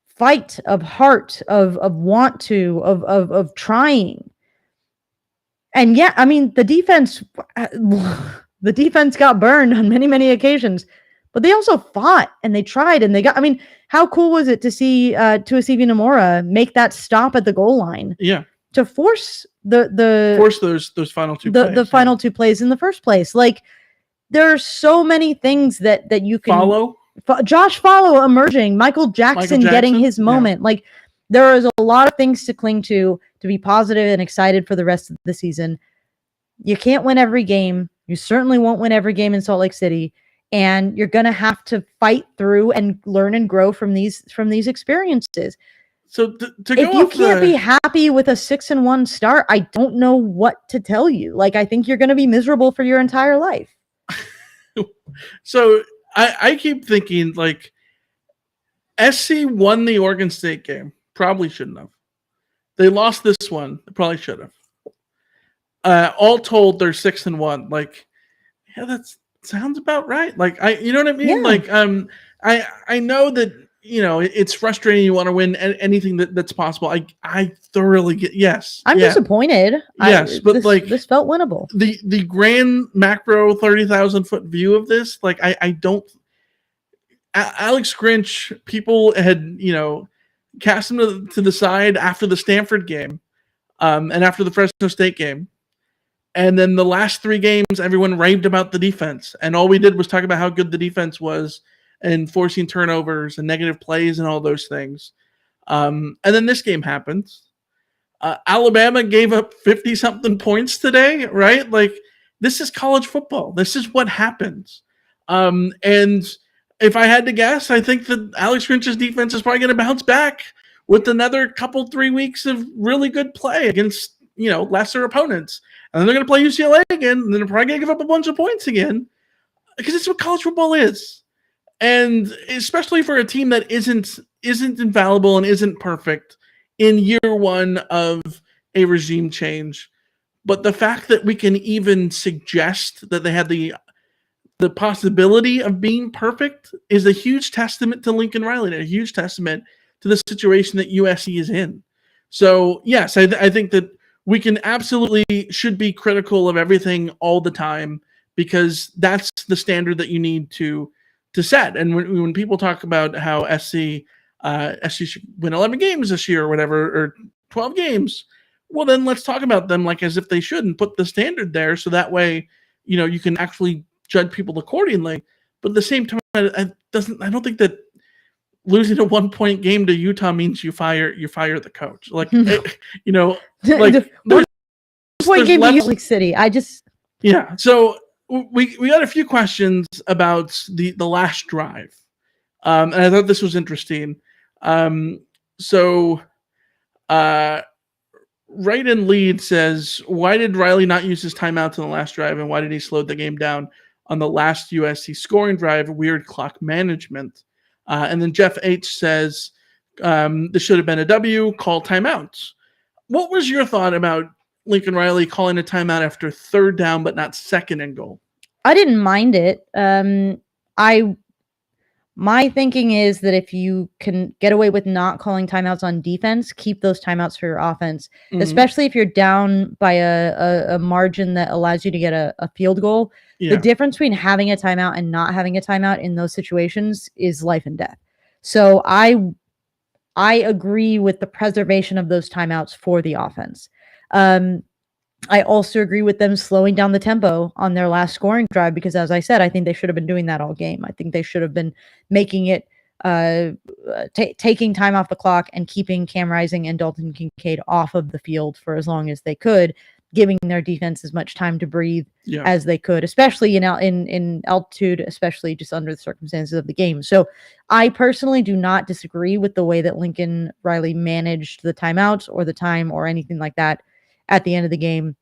fight, of heart, of want to, of trying. And yeah, I mean, the defense got burned on many, many occasions, but they also fought and they tried and they got, I mean, how cool was it to see Tuasivi Nomura make that stop at the goal line?
Yeah.
To force those
final two plays.
The final 2 plays in the first place. Like, there are so many things that you can
follow.
Josh Follow emerging, Michael Jackson getting his moment. Yeah. Like, there is a lot of things to cling to be positive and excited for the rest of the season. You can't win every game. You certainly won't win every game in Salt Lake City. And you're going to have to fight through and learn and grow from these experiences.
So
if you can't be happy with a 6-1 start, I don't know what to tell you. Like, I think you're going to be miserable for your entire life.
So I keep thinking, like, SC won the Oregon State game. Probably shouldn't have. They lost this one. They probably should have. All told, they're 6-1. Like, yeah, that sounds about right. Like, you know what I mean? Yeah. Like, I know that, you know, it's frustrating. You want to win anything that's possible. I thoroughly get. Yes,
I'm disappointed.
Yes, but
this felt winnable.
The grand macro 30,000 foot view of this, like, I don't. Alex Grinch, people had, you know, cast him to the side after the Stanford game, and after the Fresno State game. And then the last 3 games, everyone raved about the defense. And all we did was talk about how good the defense was and forcing turnovers and negative plays and all those things. And then this game happens. Alabama gave up 50-something points today, right? Like, this is college football. This is what happens. And if I had to guess, I think that Alex Grinch's defense is probably going to bounce back with another 3 weeks of really good play against, you know, lesser opponents. And then they're going to play UCLA again, and then they're probably going to give up a bunch of points again, because it's what college football is. And especially for a team that isn't infallible and isn't perfect in year 1 of a regime change. But the fact that we can even suggest that they had the possibility of being perfect is a huge testament to Lincoln Riley and a huge testament to the situation that USC is in. So, yes, I think that we can absolutely should be critical of everything all the time, because that's the standard that you need to set. And when people talk about how SC should win 11 games this year or whatever, or 12 games, well, then let's talk about them like as if they should and put the standard there, so that way, you know, you can actually judge people accordingly. But at the same time, I don't think that losing a 1-point game to Utah means you fire the coach. Like, you know, like
the point game to Salt Lake City.
Yeah. So we got a few questions about the last drive, and I thought this was interesting. So Right in Lead says, why did Riley not use his timeouts in the last drive, and why did he slow the game down on the last USC scoring drive? Weird clock management. And then Jeff H says, this should have been a W, call timeouts. What was your thought about Lincoln Riley calling a timeout after 3rd down but not 2nd and goal?
I didn't mind it. My thinking is that if you can get away with not calling timeouts on defense, keep those timeouts for your offense, especially if you're down by a margin that allows you to get a field goal. Yeah. The difference between having a timeout and not having a timeout in those situations is life and death. So I agree with the preservation of those timeouts for the offense. I also agree with them slowing down the tempo on their last scoring drive, because, as I said, I think they should have been doing that all game. I think they should have been making it, taking time off the clock and keeping Cam Rising and Dalton Kincaid off of the field for as long as they could, giving their defense as much time to breathe
Yeah.
as they could, especially in altitude, especially just under the circumstances of the game. So I personally do not disagree with the way that Lincoln Riley managed the timeouts or the time or anything like that at the end of the game.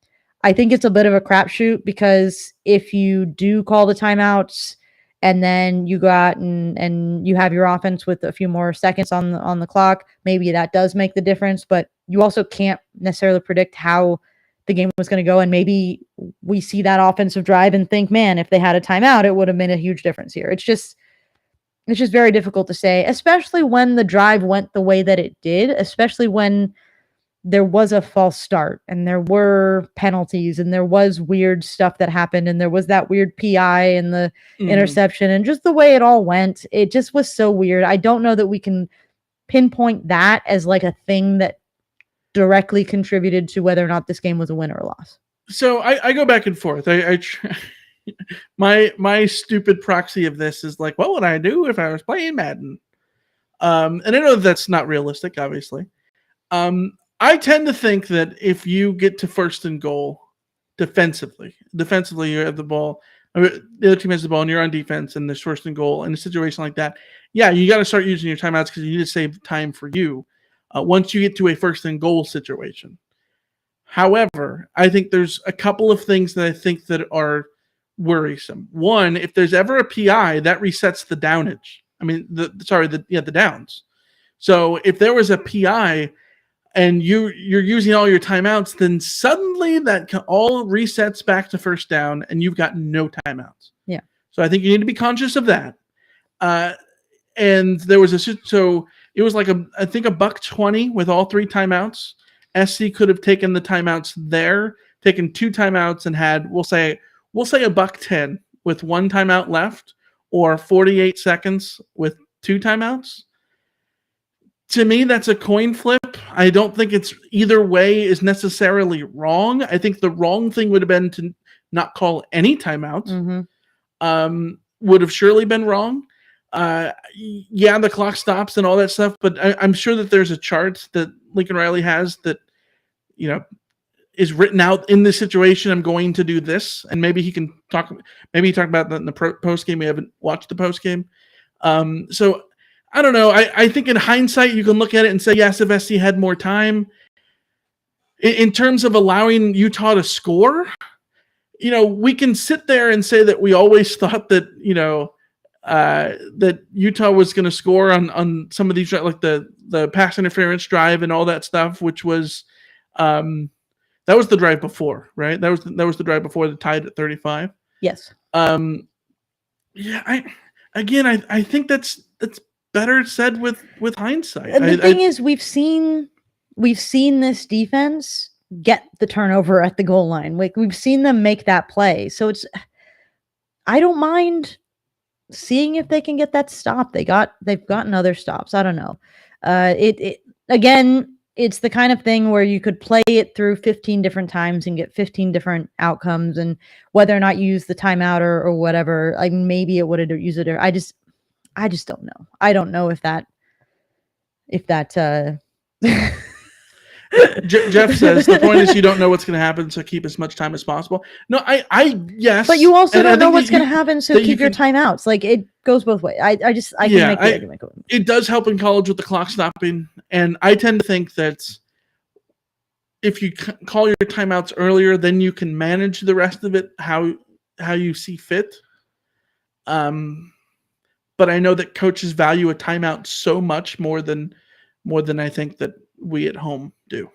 I think it's a bit of a crapshoot because if you do call the timeouts and then you go out and you have your offense with a few more seconds on the clock, maybe that does make the difference, but you also can't necessarily predict how the game was going to go. And maybe we see that offensive drive and think, man, if they had a timeout, it would have been a huge difference here. It's just very difficult to say, especially when the drive went the way that it did, especially when there was a false start and there were penalties and there was weird stuff that happened and there was that weird PI and the interception and just the way it all went. It just was so weird. I don't know that we can pinpoint that as like a thing that directly contributed to whether or not this game was a win or a loss.
So I go back and forth. My stupid proxy of this is like, what would I do if I was playing Madden? And I know that's not realistic, obviously. I tend to think that if you get to first and goal defensively you have the ball, the other team has the ball and you're on defense and there's first and goal in a situation like that, yeah, you got to start using your timeouts because you need to save time for you once you get to a first and goal situation. However, I think there's a couple of things that I think that are worrisome. One, if there's ever a PI, that resets the downage. I mean, the downs. So if there was a PI and you're using all your timeouts, then suddenly that all resets back to first down and you've got no timeouts.
Yeah.
So I think you need to be conscious of that. And there was it was like I think $1.20 with all three timeouts. SC could have taken the timeouts there, taken two timeouts and had, we'll say $1.10 with one timeout left or 48 seconds with two timeouts. To me, that's a coin flip. I don't think it's either way is necessarily wrong. I think the wrong thing would have been to not call any timeouts. Would have surely been wrong. Yeah, the clock stops and all that stuff, but I'm sure that there's a chart that Lincoln Riley has that, is written out in this situation. I'm going to do this, and maybe he can talk. Maybe he talked about that in the post game. We haven't watched the post game, so I don't know. I think in hindsight, you can look at it and say, yes, if SC had more time. In terms of allowing Utah to score, we can sit there and say that we always thought that, that Utah was going to score on some of these, like the pass interference drive and all that stuff, which was, that was the drive before, right? That was the drive before the tied at 35.
Yes.
Yeah. I think that's better said with hindsight.
The thing is, we've seen this defense get the turnover at the goal line. Like, we've seen them make that play. So I don't mind seeing if they can get that stop. They've gotten other stops. I don't know. Again, it's the kind of thing where you could play it through 15 different times and get 15 different outcomes, and whether or not you use the timeout or whatever, like maybe it would have used it. I just don't know. I don't know if that
Jeff says the point is you don't know what's going to happen, so keep as much time as possible. No, yes,
but you also don't know what's going to happen, so keep your timeouts. Like, it goes both ways. I can make the argument.
It does help in college with the clock stopping, and I tend to think that if you call your timeouts earlier, then you can manage the rest of it how you see fit. But I know that coaches value a timeout so much more than I think that we at home do.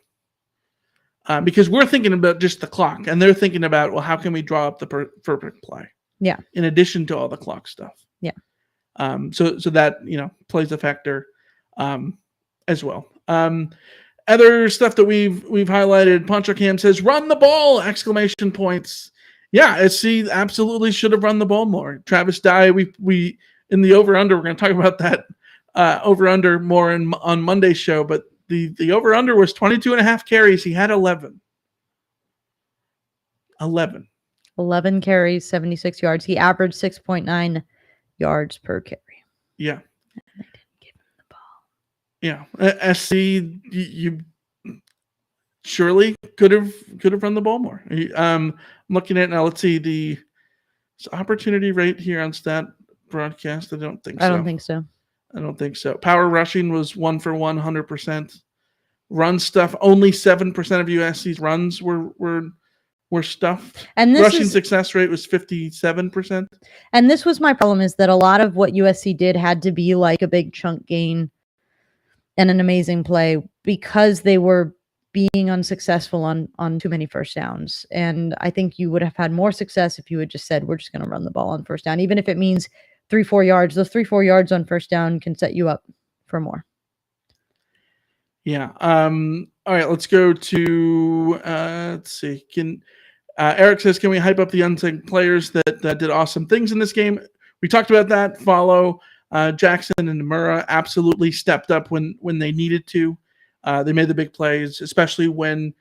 Because we're thinking about just the clock, and they're thinking about, well, how can we draw up the perfect play?
Yeah.
In addition to all the clock stuff.
Yeah.
So that, plays a factor as well. Other stuff that we've highlighted, Poncho Cam says, run the ball, exclamation points. Yeah, SC absolutely should have run the ball more. Travis Dye, we in the over-under, we're going to talk about that over-under more on Monday's show, but the over-under was 22 and a half carries. He had 11.
11 carries, 76 yards. He averaged 6.9 yards per carry.
Yeah.
And they didn't give him the ball.
Yeah. SC, surely could have run the ball more. I'm looking at now. Let's see the opportunity rate here on stat broadcast. I don't think so. I don't think so. Power rushing was 1 for 1, 100%. Run stuff, only 7% of USC's runs were stuffed.
And
rushing success rate was 57%.
And this was my problem, is that a lot of what USC did had to be like a big chunk gain and an amazing play because they were being unsuccessful on too many first downs. And I think you would have had more success if you had just said, we're just going to run the ball on first down, even if it means 3-4 yards. Those 3-4 yards on first down can set you up for more.
Yeah. All right, let's go to let's see. Eric says, can we hype up the unsung players that did awesome things in this game? We talked about that. Follow Jackson and Nomura absolutely stepped up when they needed to. They made the big plays, especially when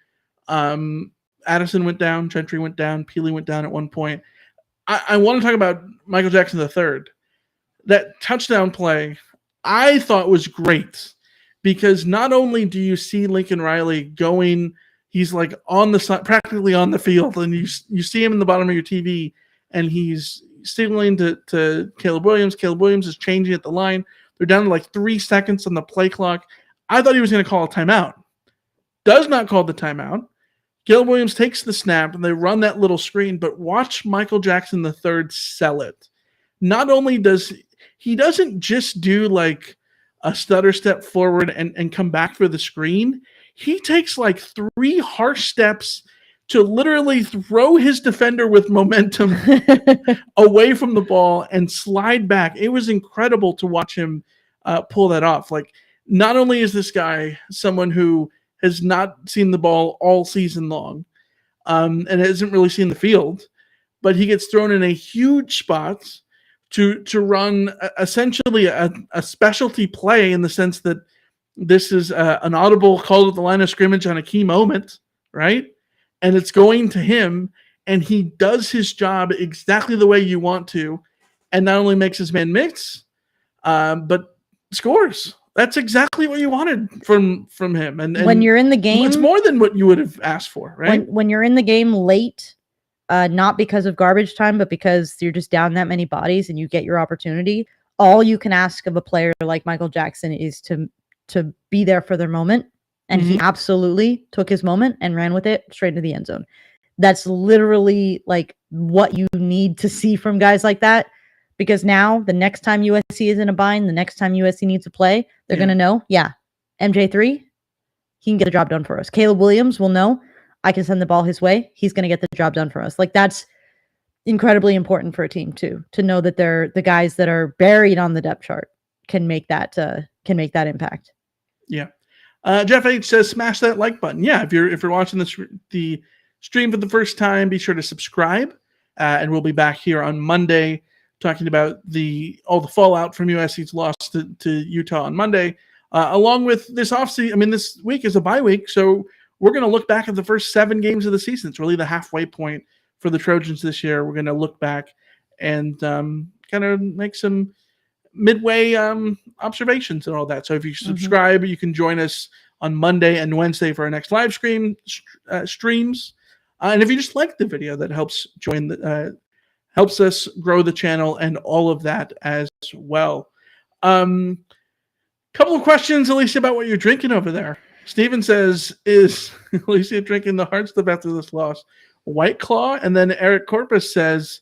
Addison went down, Gentry went down, Peely went down at one point. I want to talk about Michael Jackson III. That touchdown play I thought was great because not only do you see Lincoln Riley going, he's like on the side, practically on the field, and you see him in the bottom of your TV, and he's signaling to Caleb Williams. Caleb Williams is changing at the line. They're down to like 3 seconds on the play clock. I thought he was going to call a timeout. Does not call the timeout. Caleb Williams takes the snap, and they run that little screen, but watch Michael Jackson III sell it. Not only does he doesn't just do like a stutter step forward and come back for the screen. He takes like 3 harsh steps to literally throw his defender with momentum away from the ball and slide back. It was incredible to watch him pull that off. Like, not only is this guy someone who has not seen the ball all season long and hasn't really seen the field, but he gets thrown in a huge spot to run essentially a specialty play in the sense that this is an audible call at the line of scrimmage on a key moment, right? And it's going to him, and he does his job exactly the way you want to, and not only makes his man miss, but scores. That's exactly what you wanted from him. And
when you're in the game,
it's more than what you would have asked for, right?
When you're in the game late, not because of garbage time, but because you're just down that many bodies and you get your opportunity, all you can ask of a player like Michael Jackson is to be there for their moment. And he absolutely took his moment and ran with it straight into the end zone. That's literally like what you need to see from guys like that. Because now the next time USC is in a bind, the next time USC needs to play, they're going to know, MJ3, he can get the job done for us. Caleb Williams will know, I can send the ball his way. He's going to get the job done for us. Like, that's incredibly important for a team too, to know that they're the guys that are buried on the depth chart can make that impact.
Yeah. Jeff H says, smash that like button. Yeah. If you're watching the stream for the first time, be sure to subscribe. And we'll be back here on Monday talking about all the fallout from USC's loss to Utah on Monday, along with this offseason. I mean, this week is a bye week, so we're going to look back at the first 7 games of the season. It's really the halfway point for the Trojans this year. We're going to look back and kind of make some midway observations and all that. So if you subscribe, you can join us on Monday and Wednesday for our next live streams. And if you just like the video, that helps helps us grow the channel and all of that as well. Couple of questions, Alicia, about what you're drinking over there. Steven says, is Alicia drinking the hard stuff after this loss? White Claw. And then Eric Corpus says,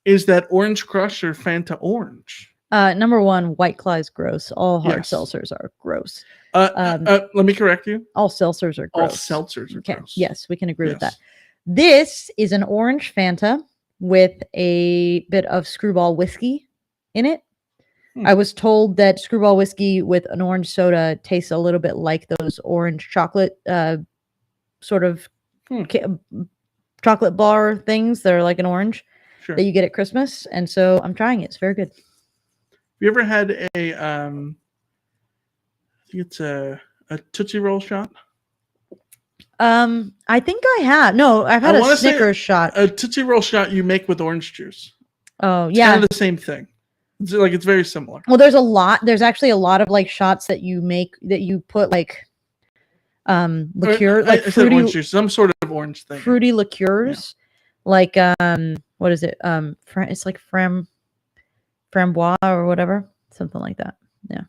is that Orange Crush or Fanta Orange?
Number one, White Claw is gross. All hard seltzers are gross.
Let me correct you.
All seltzers are gross.
All seltzers are gross.
Yes, we can agree with that. This is an orange Fanta with a bit of Screwball whiskey in it. I was told that Screwball whiskey with an orange soda tastes a little bit like those orange chocolate sort of chocolate bar things that are like an orange that you get at Christmas. And so I'm trying it. It's very good.
Have you ever had I think it's a Tootsie Roll shot?
I think I have. No, I've had a Snickers shot.
A Tootsie Roll shot you make with orange juice.
Oh,
it's kind of the same thing. It's very similar.
Well, there's actually a lot of like shots that you make that you put like liqueur, like
I said
fruity
orange juice, some sort of orange thing.
fruity liqueurs, like what is it? It's like framboise or whatever, something like that. Yeah.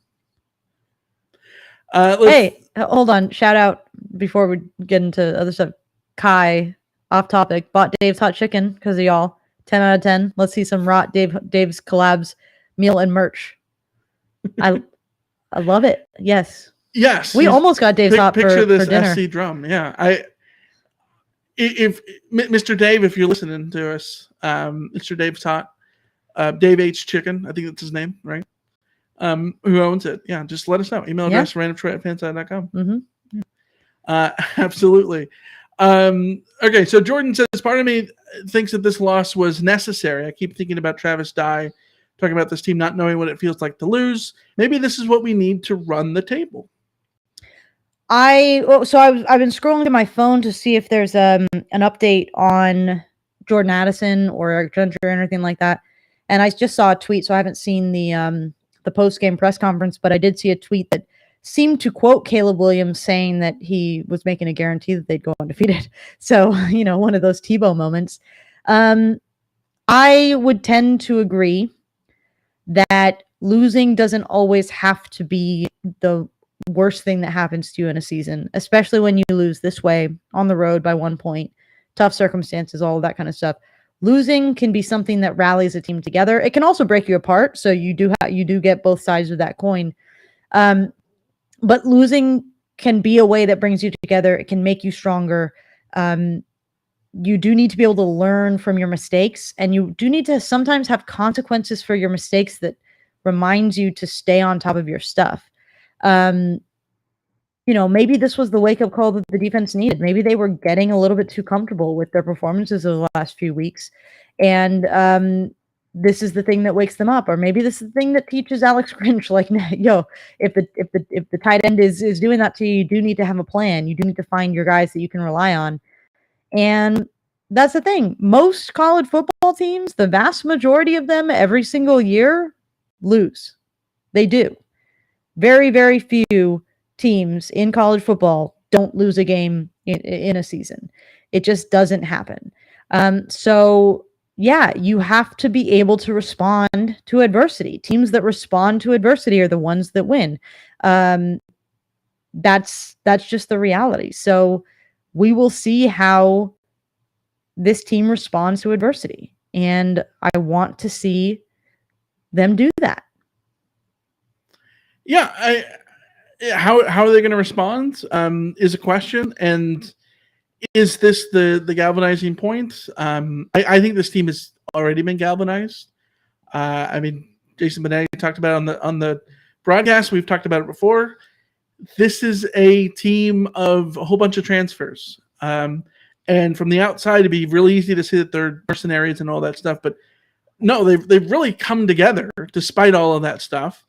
Hey, hold on. Shout out before we get into other stuff. Kai, off topic, bought Dave's hot chicken because of y'all. 10 out of 10. Let's see some Dave's collabs meal and merch. I love it. Yes.
Yes.
We almost got Dave's hot
picture this
for dinner.
SC drum. Yeah. If Mr. Dave, if you're listening to us, Mr. Dave's hot, Dave H Chicken, I think that's his name, right? Who owns it? Yeah, just let us know. Email address randomtroy@fanside.com.
Mm-hmm.
Absolutely. Okay, so Jordan says part of me thinks that this loss was necessary. I keep thinking about Travis Dye talking about this team not knowing what it feels like to lose. Maybe this is what we need to run the table.
I've been scrolling through my phone to see if there's an update on Jordan Addison or Eric Gentry or anything like that, and I just saw a tweet, so I haven't seen the post-game press conference, but I did see a tweet that seemed to quote Caleb Williams saying that he was making a guarantee that they'd go undefeated. So, one of those Tebow moments. I would tend to agree that losing doesn't always have to be the worst thing that happens to you in a season, especially when you lose this way on the road by 1 point, tough circumstances, all of that kind of stuff. Losing can be something that rallies a team together. It can also break you apart. So you do get both sides of that coin. But losing can be a way that brings you together. It can make you stronger. You do need to be able to learn from your mistakes, and you do need to sometimes have consequences for your mistakes that reminds you to stay on top of your stuff. Maybe this was the wake-up call that the defense needed. Maybe they were getting a little bit too comfortable with their performances of the last few weeks, and this is the thing that wakes them up. Or maybe this is the thing that teaches Alex Grinch, like, yo, if the tight end is doing that to you, you do need to have a plan. You do need to find your guys that you can rely on. And that's the thing. Most college football teams, the vast majority of them, every single year, lose. They do. Very, very few teams in college football don't lose a game in a season. It just doesn't happen. So yeah, you have to be able to respond to adversity. Teams that respond to adversity are the ones that win. That's just the reality. So we will see how this team responds to adversity. And I want to see them do that.
Yeah, how are they going to respond is a question. And is this the galvanizing point? I think this team has already been galvanized. Jason Benetti talked about it on the broadcast. We've talked about it before. This is a team of a whole bunch of transfers. And from the outside, it'd be really easy to see that they're mercenaries and all that stuff. But no, they've really come together despite all of that stuff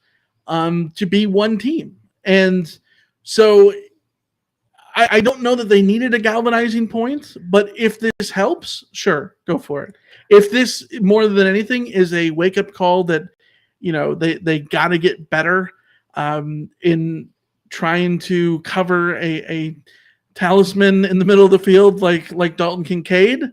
to be one team. And so I don't know that they needed a galvanizing point, but if this helps, sure, go for it. If this, more than anything, is a wake-up call that, they got to get better in trying to cover a talisman in the middle of the field like Dalton Kincaid,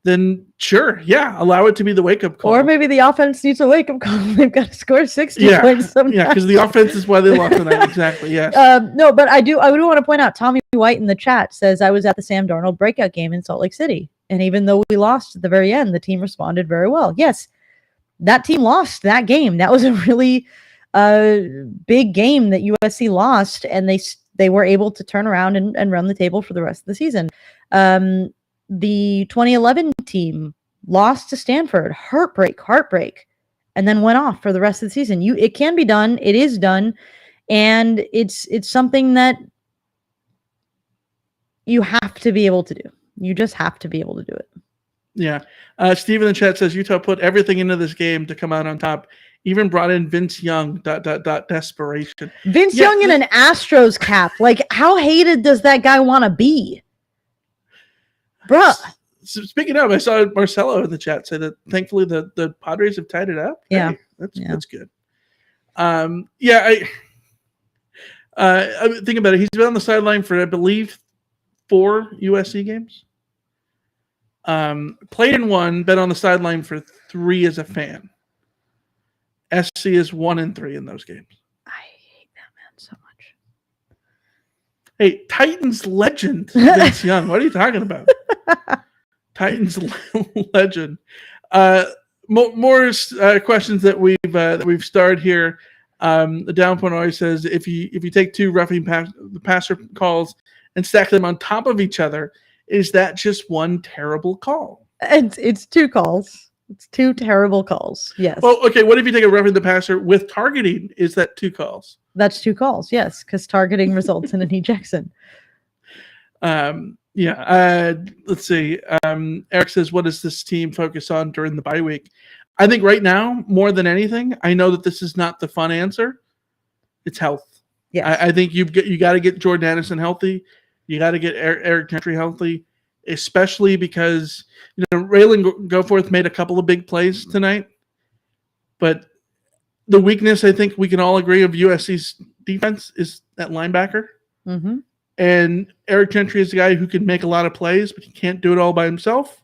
then sure, yeah, allow it to be the wake-up call.
Or maybe the offense needs a wake-up call. They've got to score 60 points sometimes.
Yeah, because the offense is why they lost tonight. Exactly, yes.
No, but I do want to point out, Tommy White in the chat says, I was at the Sam Darnold breakout game in Salt Lake City. And even though we lost at the very end, the team responded very well. Yes, that team lost that game. That was a really big game that USC lost, and they were able to turn around and run the table for the rest of the season. The 2011 team lost to Stanford, heartbreak, and then went off for the rest of the season. It can be done. It is done. And it's something that you have to be able to do. You just have to be able to do it.
Yeah. Steve in the chat says Utah put everything into this game to come out on top. Even brought in Vince Young, ... desperation.
Vince Young in an Astros cap. Like, how hated does that guy want to be? Bruh.
So speaking of, I saw Marcelo in the chat say that thankfully the Padres have tied it up.
Yeah.
Hey, that's good. Think about it. He's been on the sideline for, I believe, 4 USC games. Played in 1, been on the sideline for 3 as a fan. SC is 1-3 in those games.
I hate that man so much.
Hey, Titans legend Vince Young. What are you talking about? Titans legend. More questions that we've started here. The down point always says if you take 2 roughing the passer calls and stack them on top of each other, is that just one terrible call?
It's 2 calls. It's 2 terrible calls. Yes.
Well, okay. What if you take a roughing the passer with targeting? Is that 2 calls?
That's 2 calls. Yes, because targeting results in an ejection.
Yeah. Let's see. Eric says, "What does this team focus on during the bye week?" I think right now, more than anything, I know that this is not the fun answer. It's health.
Yeah.
I think you got to get Jordan Addison healthy. You got to get Eric Gentry healthy, especially because Raylan Goforth made a couple of big plays tonight. But the weakness, I think we can all agree, of USC's defense is that linebacker.
Mm-hmm.
And Eric Gentry is a guy who can make a lot of plays, but he can't do it all by himself.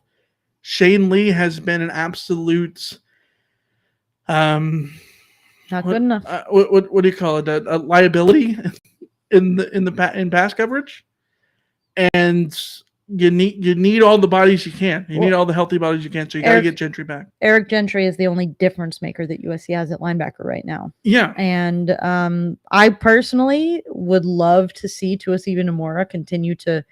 Shane Lee has been an absolute
not good enough.
What do you call it? A liability in pass coverage. And you need all the bodies you can. You need all the healthy bodies you can. So you got to get Gentry back.
Eric Gentry is the only difference maker that USC has at linebacker right now.
Yeah.
And I personally would love to see Tuasiva Nomura continue to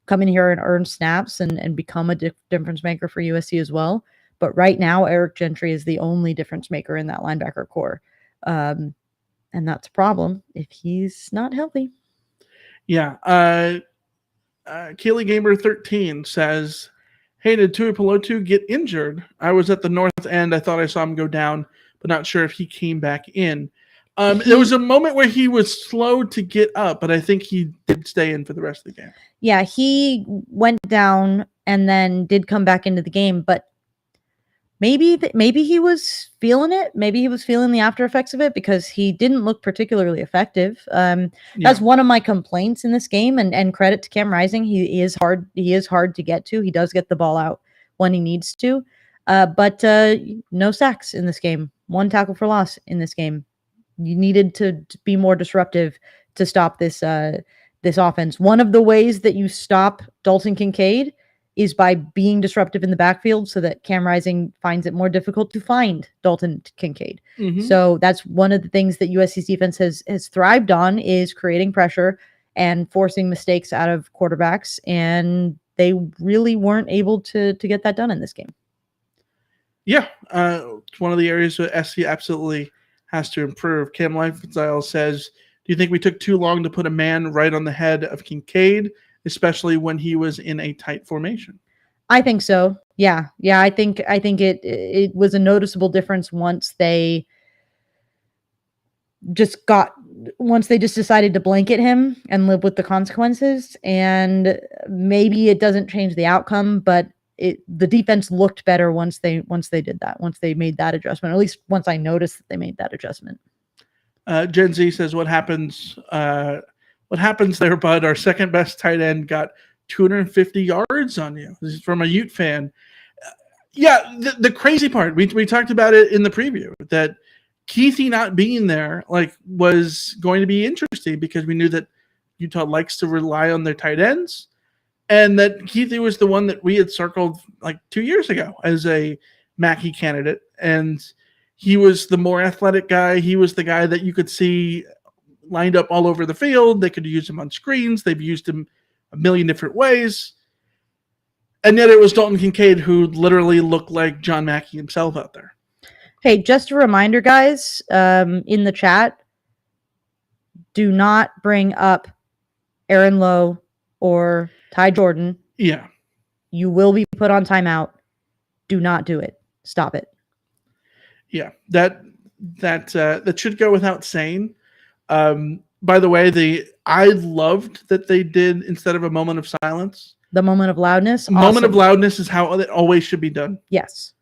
come in here and earn snaps and become a difference maker for USC as well. But right now, Eric Gentry is the only difference maker in that linebacker core. And that's a problem if he's not healthy.
Yeah. Keely Gamer 13 says, "Hey, did Tuipulotu get injured? I was at the north end. I thought I saw him go down, but not sure if he came back in." There was a moment where he was slow to get up, but I think he did stay in for the rest of the game.
Yeah, he went down and then did come back into the game, but maybe he was feeling it. Maybe he was feeling the after effects of it because he didn't look particularly effective. That's one of my complaints in this game, and credit to Cam Rising. He is hard to get to. He does get the ball out when he needs to. But no sacks in this game. 1 tackle for loss in this game. You needed to be more disruptive to stop this offense. One of the ways that you stop Dalton Kincaid is by being disruptive in the backfield so that Cam Rising finds it more difficult to find Dalton Kincaid. Mm-hmm. So that's one of the things that USC's defense has thrived on, is creating pressure and forcing mistakes out of quarterbacks. And they really weren't able to get that done in this game.
Yeah. It's one of the areas where SC absolutely has to improve. Cam Lifestyle says, "Do you think we took too long to put a man right on the head of Kincaid, especially when he was in a tight formation?"
I think so. Yeah. I think it was a noticeable difference once they just decided to blanket him and live with the consequences. And maybe it doesn't change the outcome, but the defense looked better once they did that, once they made that adjustment, or at least once I noticed that they made that adjustment.
Gen Z says, what happens there, bud? Our second best tight end got 250 yards on you. This is from a Ute fan. Yeah, the crazy part, we talked about it in the preview, that Keithy not being there was going to be interesting because we knew that Utah likes to rely on their tight ends, and that Keithy was the one that we had circled 2 years ago as a Mackey candidate. And he was the more athletic guy. He was the guy that you could see lined up all over the field. They could use him on screens. They've used him a million different ways. And yet it was Dalton Kincaid who literally looked like John Mackey himself out there.
Hey, just a reminder, guys, in the chat, do not bring up Aaron Lowe or Ty Jordan.
Yeah.
You will be put on timeout. Do not do it. Stop it.
Yeah, that should go without saying. By the way, I loved that they did, instead of a moment of silence,
the moment of loudness.
Moment of loudness is how it always should be done.
Yes.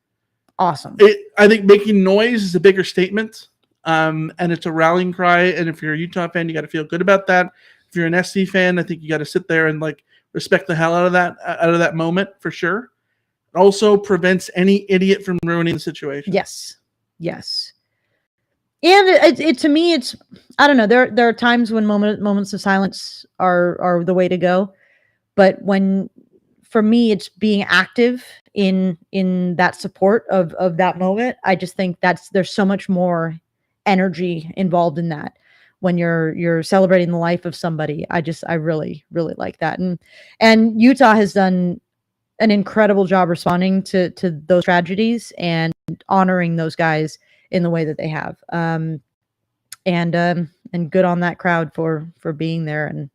Awesome.
I think making noise is a bigger statement. and it's a rallying cry. And if you're a Utah fan, you got to feel good about that. If you're an SC fan, I think you got to sit there and like respect the hell out of that moment for sure. It also prevents any idiot from ruining the situation.
Yes. And it to me, it's, I don't know. There are times when moments of silence are the way to go, but for me, it's being active in that support of that moment. I just think there's so much more energy involved in that when you're celebrating the life of somebody. I really, really like that. And Utah has done an incredible job responding to those tragedies and honoring those guys in the way that they have. And good on that crowd for being there and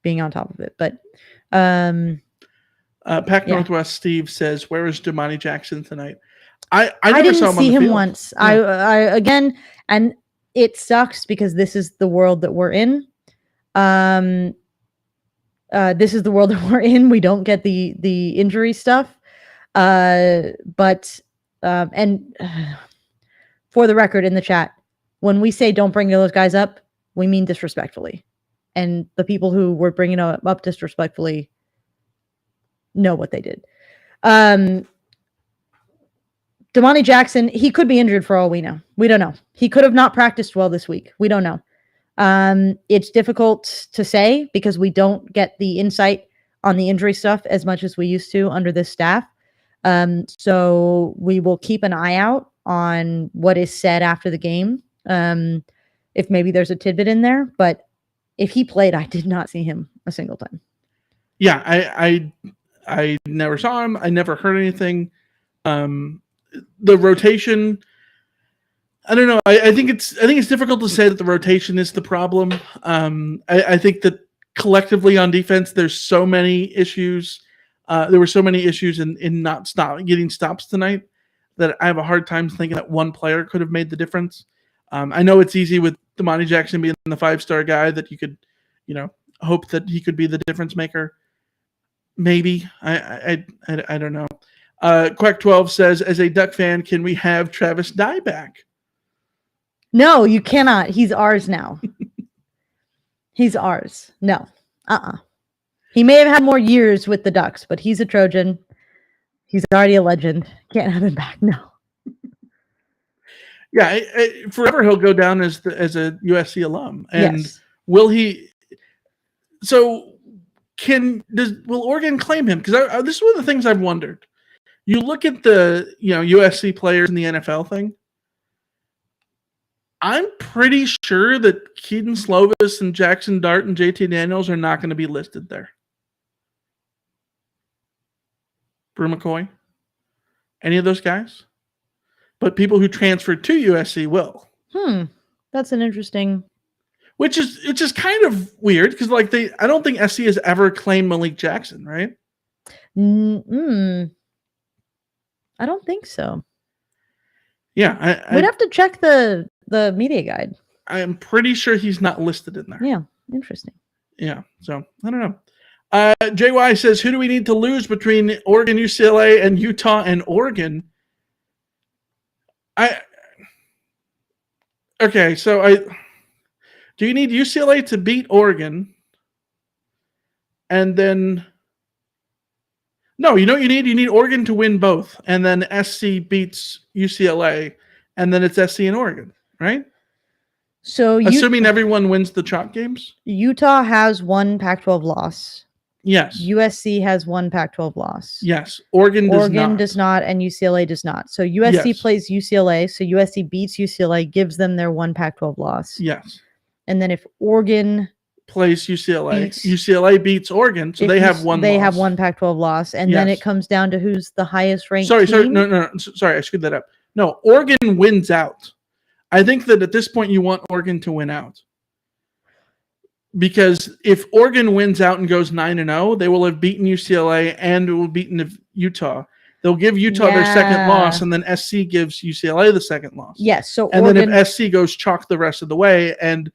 being on top of it. But
Pac Northwest Steve says, "Where is Damani Jackson tonight?" I
never
didn't
saw him see him once.
Yeah.
I again, and it sucks because this is the world that we're in. This is the world that we're in. We don't get the injury stuff. But for the record in the chat, when we say don't bring those guys up, we mean disrespectfully. And the people who were bringing up disrespectfully know what they did. Damani Jackson, he could be injured for all we know. We don't know. He could have not practiced well this week. We don't know. It's difficult to say because we don't get the insight on the injury stuff as much as we used to under this staff. So we will keep an eye out on what is said after the game. If maybe there's a tidbit in there, but if he played, I did not see him a single time.
Yeah, I never saw him. I never heard anything. The rotation, I don't know. I think it's difficult to say that the rotation is the problem. I think that collectively on defense, there's so many issues. There were so many issues in not getting stops tonight that I have a hard time thinking that one player could have made the difference. I know it's easy with Damani Jackson being the 5-star guy that you could, hope that he could be the difference maker. Maybe. I don't know. Quack 12 says, as a Duck fan, can we have Travis Dye back?
No, you cannot. He's ours now. He's ours. No. He may have had more years with the Ducks, but he's a Trojan. He's already a legend. Can't have him back. No.
Yeah, forever he'll go down as a USC alum. And
yes.
Will he? So will Oregon claim him? Because this is one of the things I've wondered. You look at the USC players in the NFL thing. I'm pretty sure that Keaton Slovis and Jackson Dart and JT Daniels are not going to be listed there. Brew McCoy, any of those guys? But people who transferred to USC will.
That's an interesting.
Which is kind of weird because I don't think SC has ever claimed Malik Jackson, right?
I don't think so.
Yeah,
we'd have to check the media guide.
I'm pretty sure he's not listed in there.
Yeah, interesting.
Yeah, so I don't know. JY says, who do we need to lose between Oregon, UCLA, and Utah and Oregon? Do you need UCLA to beat Oregon? And then, no, you know what you need? You need Oregon to win both. And then SC beats UCLA. And then it's SC and Oregon, right?
So
assuming everyone wins the chalk games?
Utah has one Pac-12 loss.
Yes.
USC has one Pac-12 loss.
Yes. Oregon
does not, and UCLA does not. So USC plays UCLA. So USC beats UCLA, gives them their one Pac-12 loss.
Yes.
And then if Oregon
plays UCLA, UCLA beats Oregon, so they have one.
They have one Pac-12 loss, and then it comes down to who's the highest ranked.
Sorry, no, sorry, I screwed that up. No, Oregon wins out. I think that at this point you want Oregon to win out. Because if Oregon wins out and goes 9-0, they will have beaten UCLA and will have beaten Utah. They'll give Utah their second loss, and then SC gives UCLA the second loss.
Yes. So
and then if SC goes chalk the rest of the way and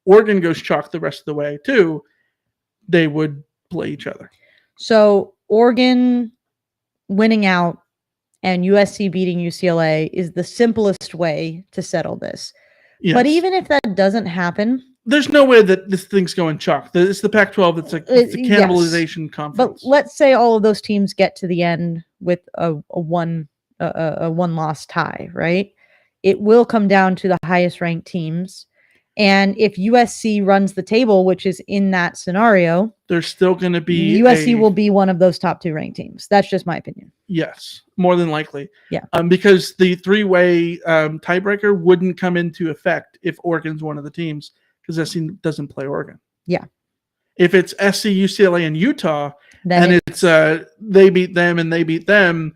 Oregon goes chalk the rest of the way too, they would play each other.
So Oregon winning out and USC beating UCLA is the simplest way to settle this.
Yes.
But even if that doesn't happen,
there's no way that this thing's going chalk. It's the Pac-12. It's the cannibalization conference.
But let's say all of those teams get to the end with a one-loss tie, right? It will come down to the highest ranked teams. And if USC runs the table, which is in that scenario,
there's still going to be
USC will be one of those top 2 ranked teams. That's just my opinion.
Yes, more than likely.
Yeah.
Because the 3-way tiebreaker wouldn't come into effect if Oregon's one of the teams, because SC doesn't play Oregon.
Yeah.
If it's SC, UCLA, and Utah, then it's they beat them and they beat them,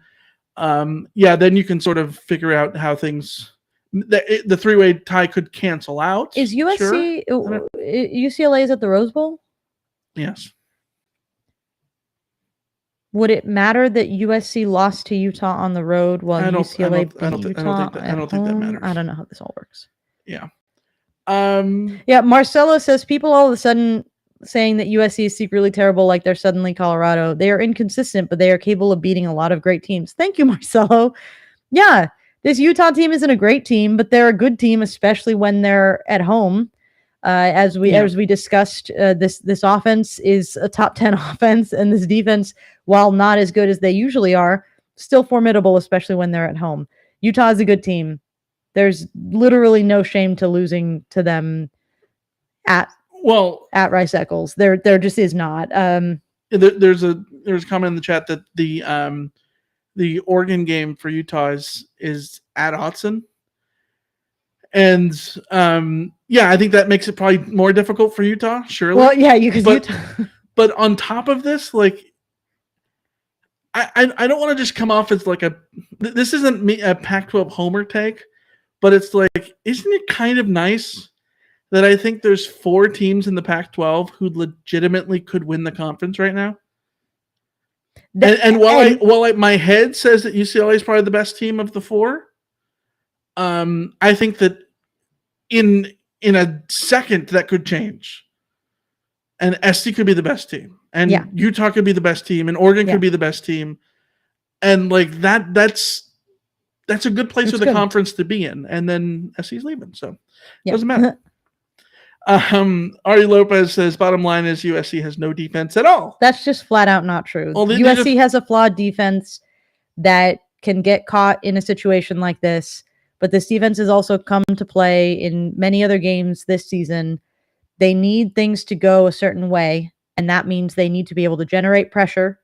then you can sort of figure out how things. The 3-way tie could cancel out.
Is USC UCLA is at the Rose Bowl?
Yes.
Would it matter that USC lost to Utah on the road while UCLA beat Utah?
I don't think that matters.
I don't know how this all works.
Yeah.
Marcelo says people all of a sudden saying that USC is secretly terrible, like they're suddenly Colorado. They are inconsistent, but they are capable of beating a lot of great teams. Thank you, Marcelo. Yeah. This Utah team isn't a great team, but they're a good team, especially when they're at home. As we discussed, this offense is a top 10 offense, and this defense, while not as good as they usually are, still formidable, especially when they're at home. Utah is a good team. There's literally no shame to losing to them at Rice-Eccles. There just is not.
There's a comment in the chat that the Oregon game for Utah is at Autzen. And I think that makes it probably more difficult for Utah, surely.
Well, yeah, Utah.
But on top of this, like, I don't want to just come off as like this isn't a Pac-12 homer take, but it's like, isn't it kind of nice that I think there's 4 teams in the Pac-12 who legitimately could win the conference right now? While my head says that UCLA is probably the best team of the 4, I think that in a second that could change, and SC could be the best team, and Utah could be the best team, and Oregon could be the best team, and like that's a good place for the conference to be in, and then SC's leaving, so it doesn't matter. Ari Lopez says, bottom line is USC has no defense at all.
That's just flat out not true. Well, USC has a flawed defense that can get caught in a situation like this, but this defense has also come to play in many other games this season. They need things to go a certain way, and that means they need to be able to generate pressure.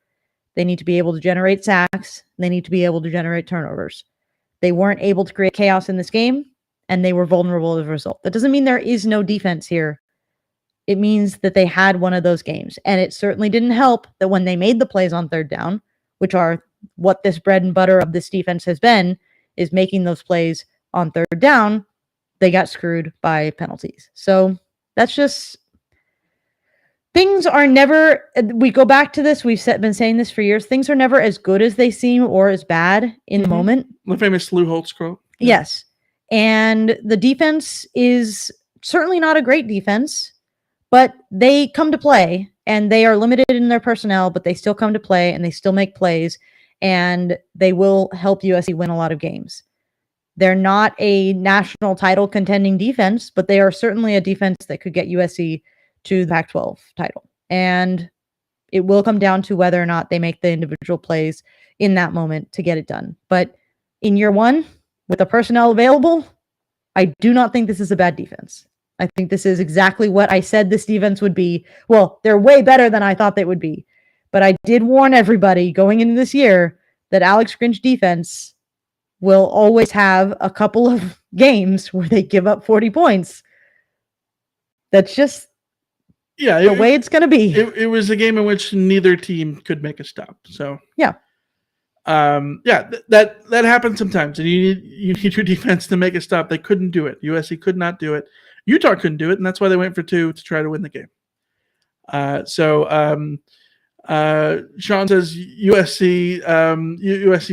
They need to be able to generate sacks. They need to be able to generate turnovers. They weren't able to create chaos in this game, and they were vulnerable as a result. That doesn't mean there is no defense here. It means that they had one of those games. And it certainly didn't help that when they made the plays on third down, which are what this bread and butter of this defense has been, is making those plays on third down, they got screwed by penalties. So that's just, things are never, we go back to this, we've been saying this for years, things are never as good as they seem or as bad in the moment.
The famous Lou Holtz quote.
Yes. And the defense is certainly not a great defense, but they come to play, and they are limited in their personnel, but they still come to play, and they still make plays, and they will help USC win a lot of games. They're not a national title contending defense, but they are certainly a defense that could get USC to the Pac-12 title. And it will come down to whether or not they make the individual plays in that moment to get it done. But in year one, with the personnel available, I do not think this is a bad defense. I think this is exactly what I said this defense would be. Well, they're way better than I thought they would be. But I did warn everybody going into this year that Alex Grinch defense will always have a couple of games where they give up 40 points. That's just the way it's going to be.
It was a game in which neither team could make a stop. So that happens sometimes, and you need your defense to make a stop. They couldn't do it. USC could not do it. Utah couldn't do it, and that's why they went for 2 to try to win the game. Sean says USC's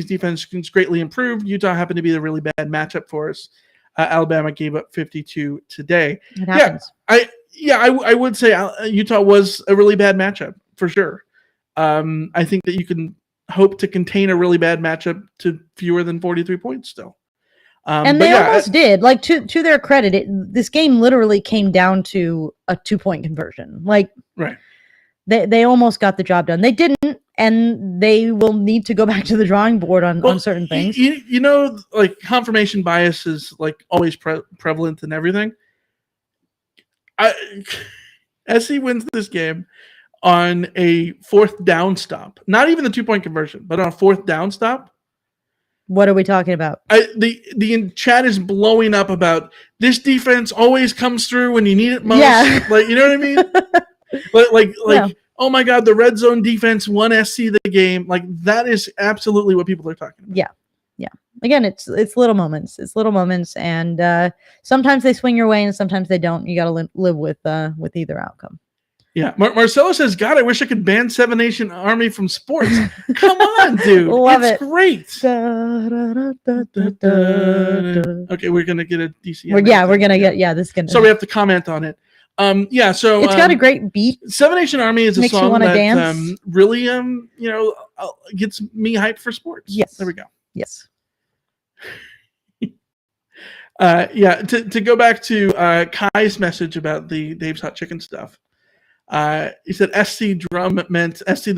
defense is greatly improved. Utah happened to be a really bad matchup for us. Alabama gave up 52 today.
It happens.
I would say Utah was a really bad matchup for sure. I think that you can hope to contain a really bad matchup to fewer than 43 points still.
And they almost did. Like, to their credit, this game literally came down to a 2-point conversion. Like,
right.
They almost got the job done. They didn't, and they will need to go back to the drawing board on certain things.
You know, like, confirmation bias is like always prevalent in everything. SC wins this game on a 4th down stop. Not even the 2-point conversion, but on a 4th down stop.
What are we talking about?
The chat is blowing up about this defense always comes through when you need it most.
Yeah.
Like, you know what I mean? Yeah. Oh my God, the red zone defense won SC the game. Like, that is absolutely what people are talking about.
Yeah. Yeah. Again, it's little moments. It's little moments, and sometimes they swing your way, and sometimes they don't. You got to live with either outcome.
Yeah. Marcelo says, God, I wish I could ban Seven Nation Army from sports. Come on, dude.
Love
it's
it.
Great. Okay, we're going to get a DCM.
We're going to get, this is going to.
So we have to comment on it. So
it's got a great beat.
Seven Nation Army is a song that really, gets me hyped for sports.
Yes.
There we go.
Yes.
To go back to Kai's message about the Dave's Hot Chicken stuff. He said SC drum meant SC.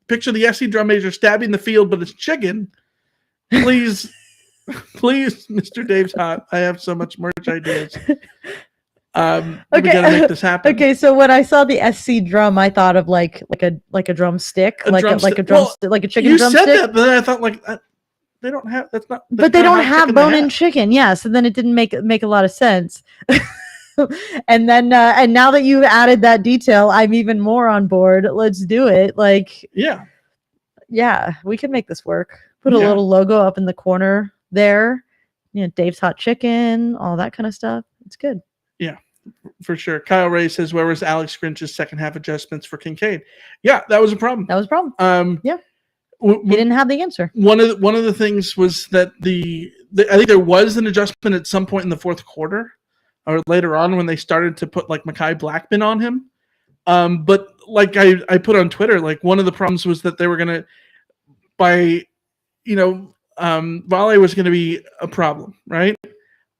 Picture the SC drum major stabbing the field, but it's chicken. Please, Mr. Dave's Hot. I have so much merch ideas. We gotta make this happen.
Okay, so when I saw the SC drum, I thought of like a drumstick, like a chicken drumstick.
You said that, but then I thought they don't have. That's not.
But they don't have bone-in chicken. Yeah, so then it didn't make a lot of sense. And then and now that you've added that detail, I'm even more on board. Let's do it. Like, yeah, we can make this work. Put a little logo up in the corner there. Dave's Hot Chicken, all that kind of stuff. It's good.
Yeah, for sure. Kyle Ray says, where was Alex Grinch's second half adjustments for Kincaid? Yeah, that was a problem.
Yeah. He didn't have the answer.
One of the things was that I think there was an adjustment at some point in the fourth quarter or later on when they started to put like Mekhi Blackman on him. But like I put on Twitter, like one of the problems was that they were going to Volley was going to be a problem, right?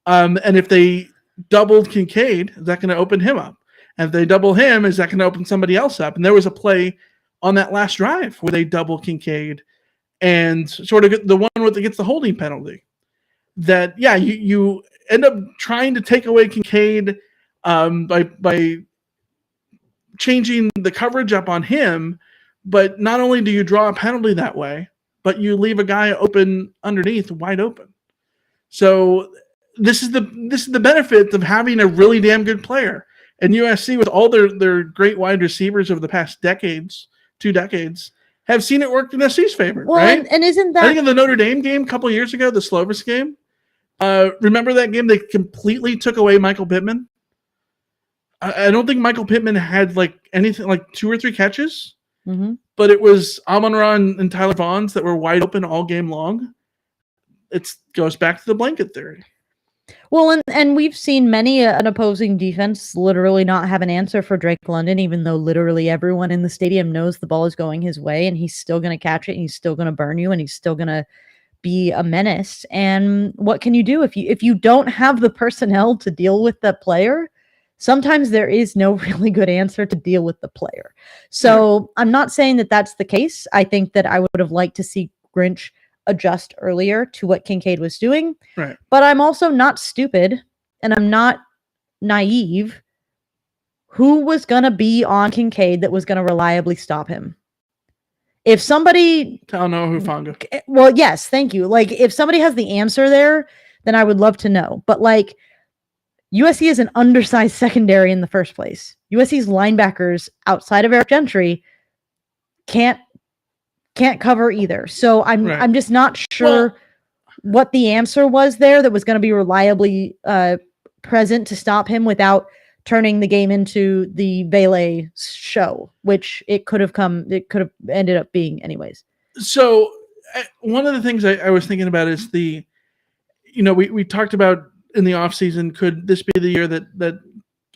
And if they doubled Kincaid, is that going to open him up? And if they double him, is that going to open somebody else up? And there was a play on that last drive where they double Kincaid and sort of get the one that gets the holding penalty. That, you end up trying to take away Kincaid by changing the coverage up on him, but not only do you draw a penalty that way, but you leave a guy open underneath, wide open. So this is the benefit of having a really damn good player. And USC, with all their great wide receivers over the past 2 decades, have seen it work in SC's favor.
Well,
right?
and isn't that...
I think in the Notre Dame game a couple of years ago, the Slovis game, remember that game? They completely took away Michael Pittman. I don't think Michael Pittman had like anything like 2 or 3 catches, but it was Amon-Ra and Tyler Vaughns that were wide open all game long. It goes back to the blanket theory.
Well, and we've seen many an opposing defense literally not have an answer for Drake London, even though literally everyone in the stadium knows the ball is going his way, and he's still going to catch it, and he's still going to burn you, and he's still going to be a menace. And what can you do if you don't have the personnel to deal with that player? Sometimes there is no really good answer to deal with the player. So I'm not saying that that's the case. I think that I would have liked to see Grinch adjust earlier to what Kincaid was doing.
Right.
But I'm also not stupid, and I'm not naive. Who was going to be on Kincaid that was going to reliably stop him? If somebody...
Talanoa Hufanga.
Well, yes, thank you. Like, if somebody has the answer there, then I would love to know. But, like, USC is an undersized secondary in the first place. USC's linebackers outside of Eric Gentry can't cover either. So I'm just not sure what the answer was there that was going to be reliably present to stop him without turning the game into the Vele show, which it could have ended up being anyways. So
one of the things I was thinking about is we talked about in the offseason, could this be the year that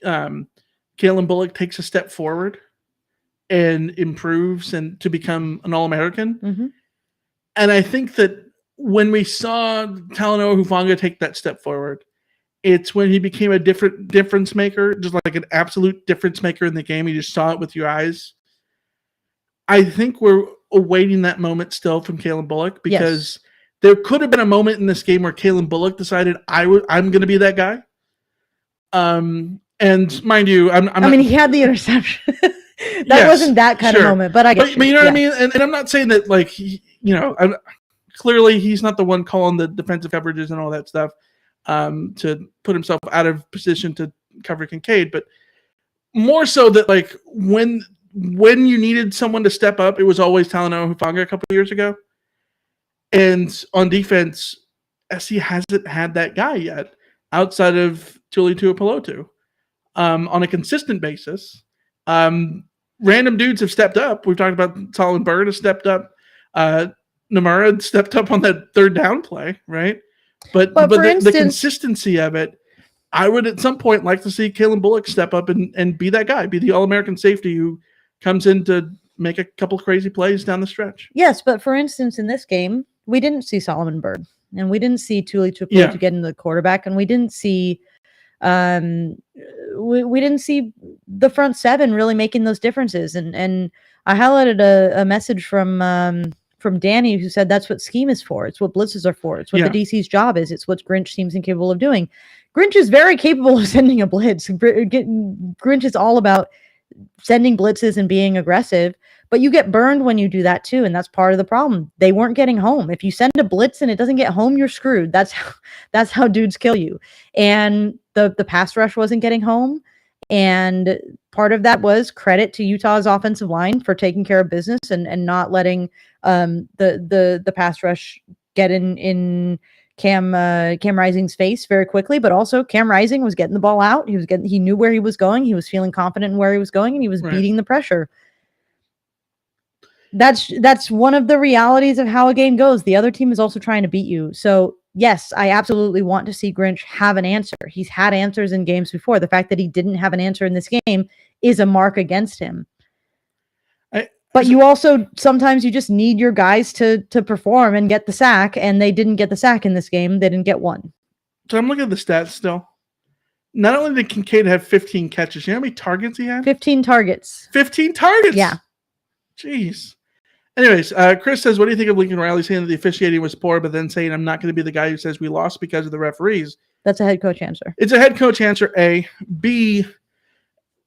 Kalen Bullock takes a step forward and improves and to become an All-American? And I think that when we saw Talanoa Hufanga take that step forward, it's when he became a difference maker, just like an absolute difference maker in the game. You just saw it with your eyes. I think we're awaiting that moment still from Kalen Bullock, because there could have been a moment in this game where Kalen Bullock decided I'm going to be that guy. And mind you, I
mean, he had the interception. That wasn't that kind of moment, but I get
But you know what I mean? And I'm not saying that, like, clearly he's not the one calling the defensive coverages and all that stuff to put himself out of position to cover Kincaid. But more so that, like, when you needed someone to step up, it was always Talanoa Hufanga a couple of years ago. And on defense, SC hasn't had that guy yet outside of Tuli Tuipulotu on a consistent basis. Random dudes have stepped up. We've talked about Solomon Byrd has stepped up. Nomura stepped up on that third down play, right? But the consistency of it, I would at some point like to see Kalen Bullock step up and be that guy, be the All-American safety who comes in to make a couple crazy plays down the stretch.
Yes, but for instance, in this game, we didn't see Solomon Byrd, and we didn't see Tuli Tuipulotu get into the quarterback, and we didn't see we didn't see the front seven really making those differences. And I highlighted a message from Danny, who said that's what scheme is for. It's what blitzes are for. It's what the DC's job is. It's what Grinch seems incapable of doing. Grinch is very capable of sending a blitz. Grinch is all about sending blitzes and being aggressive, but you get burned when you do that too. And that's part of the problem. They weren't getting home. If you send a blitz and it doesn't get home, you're screwed. That's how dudes kill you. And the pass rush wasn't getting home. And part of that was credit to Utah's offensive line for taking care of business and not letting the pass rush get in Cam Rising's face very quickly. But also Cam Rising was getting the ball out. He knew where he was going. He was feeling confident in where he was going, and he was beating the pressure. That's one of the realities of how a game goes. The other team is also trying to beat you. So yes, I absolutely want to see Grinch have an answer. He's had answers in games before. The fact that he didn't have an answer in this game is a mark against him. But you also, sometimes you just need your guys to perform and get the sack, and they didn't get the sack in this game. They didn't get one.
So I'm looking at the stats still. Not only did Kincaid have 15 catches, you know how many targets he had?
15 targets.
15 targets?
Yeah.
Jeez. Anyways, Chris says, what do you think of Lincoln Riley saying that the officiating was poor, but then saying I'm not going to be the guy who says we lost because of the referees?
That's a head coach answer.
It's a head coach answer, A. B,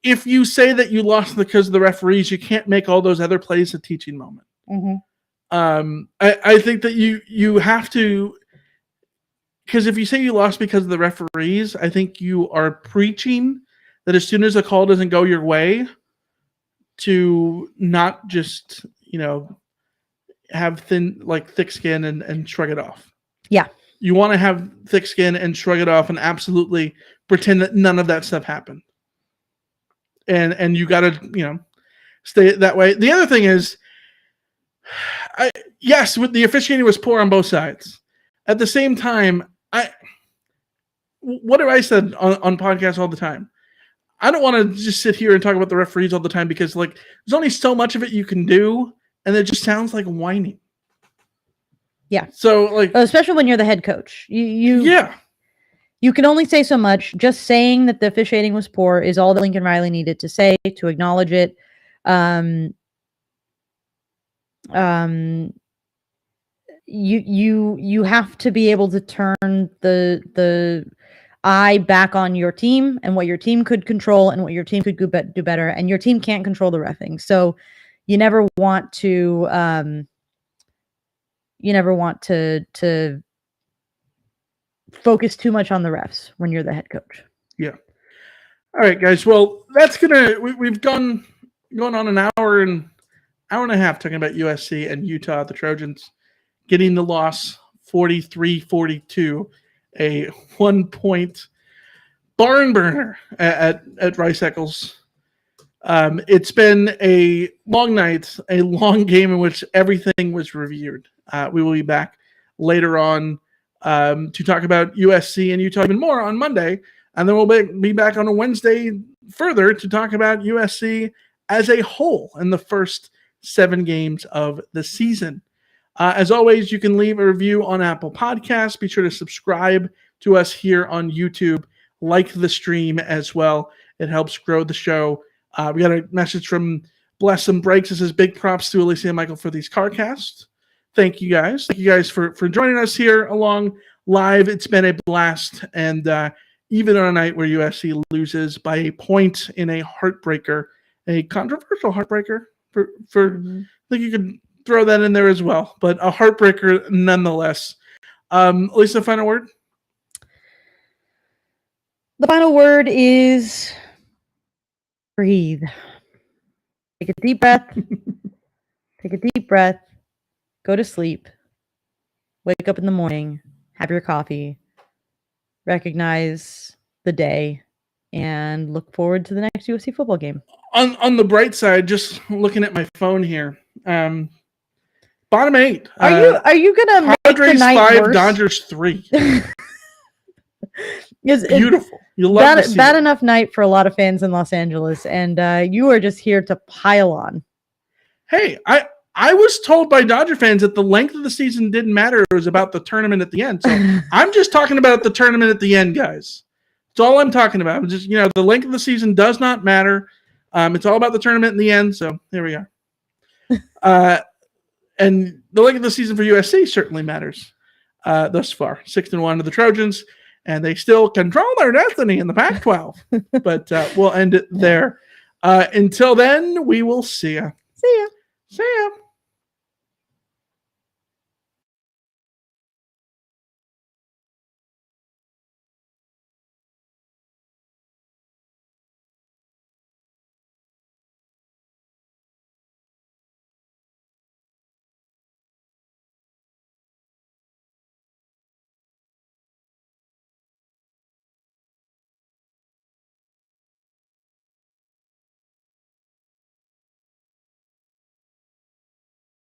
if you say that you lost because of the referees, you can't make all those other plays a teaching moment.
Mm-hmm.
I think that you have to, because if you say you lost because of the referees, I think you are preaching that as soon as a call doesn't go your way, to not just, have thick skin and shrug it off.
Yeah.
You want to have thick skin and shrug it off and absolutely pretend that none of that stuff happened. And you got to, stay that way. The other thing is, yes, with the officiating was poor on both sides. At the same time, what have I said on podcasts all the time? I don't want to just sit here and talk about the referees all the time because, there's only so much of it you can do, and it just sounds like whining.
Yeah.
So,
especially when you're the head coach, you can only say so much. Just saying that the officiating was poor is all that Lincoln Riley needed to say to acknowledge it. You have to be able to turn the eye back on your team and what your team could control and what your team could do better. And your team can't control the reffing, so you never want to focus too much on the refs when you're the head coach.
Yeah. All right, guys. Well, that's we've gone on an hour and a half talking about USC and Utah, the Trojans, getting the loss 43-42, a 1-point barn burner at Rice-Eccles. It's been a long night, a long game in which everything was reviewed. We will be back later on to talk about USC and Utah even more on Monday. And then we'll be back on a Wednesday further to talk about USC as a whole in the first 7 games of the season. As always, you can leave a review on Apple Podcasts. Be sure to subscribe to us here on YouTube. Like the stream as well. It helps grow the show. We got a message from Bless and Breaks. It says, big props to Alicia and Michael for these Carcasts. Thank you guys. Thank you guys for joining us here along live. It's been a blast. And even on a night where USC loses by a point in a heartbreaker, a controversial heartbreaker, I think you could throw that in there as well, but a heartbreaker nonetheless. Lisa, final word?
The final word is breathe. Take a deep breath. Take a deep breath. Go to sleep. Wake up in the morning. Have your coffee. Recognize the day. And look forward to the next USC football game.
On the bright side, just looking at my phone here, bottom 8.
Are you gonna make
Padres
the night
5,
worse?
Dodgers 3.
It's
beautiful. You love to see
bad
it.
enough night for a lot of fans in Los Angeles, and you are just here to pile on.
Hey, I was told by Dodger fans that the length of the season didn't matter. It was about the tournament at the end. So I'm just talking about the tournament at the end, guys. That's all I'm talking about. Just, the length of the season does not matter. It's all about the tournament in the end. So there we are. And the length of the season for USC certainly matters thus far. 6-1 to the Trojans, and they still control their destiny in the Pac-12. But we'll end it there. Until then, we will see ya.
See ya.
See ya.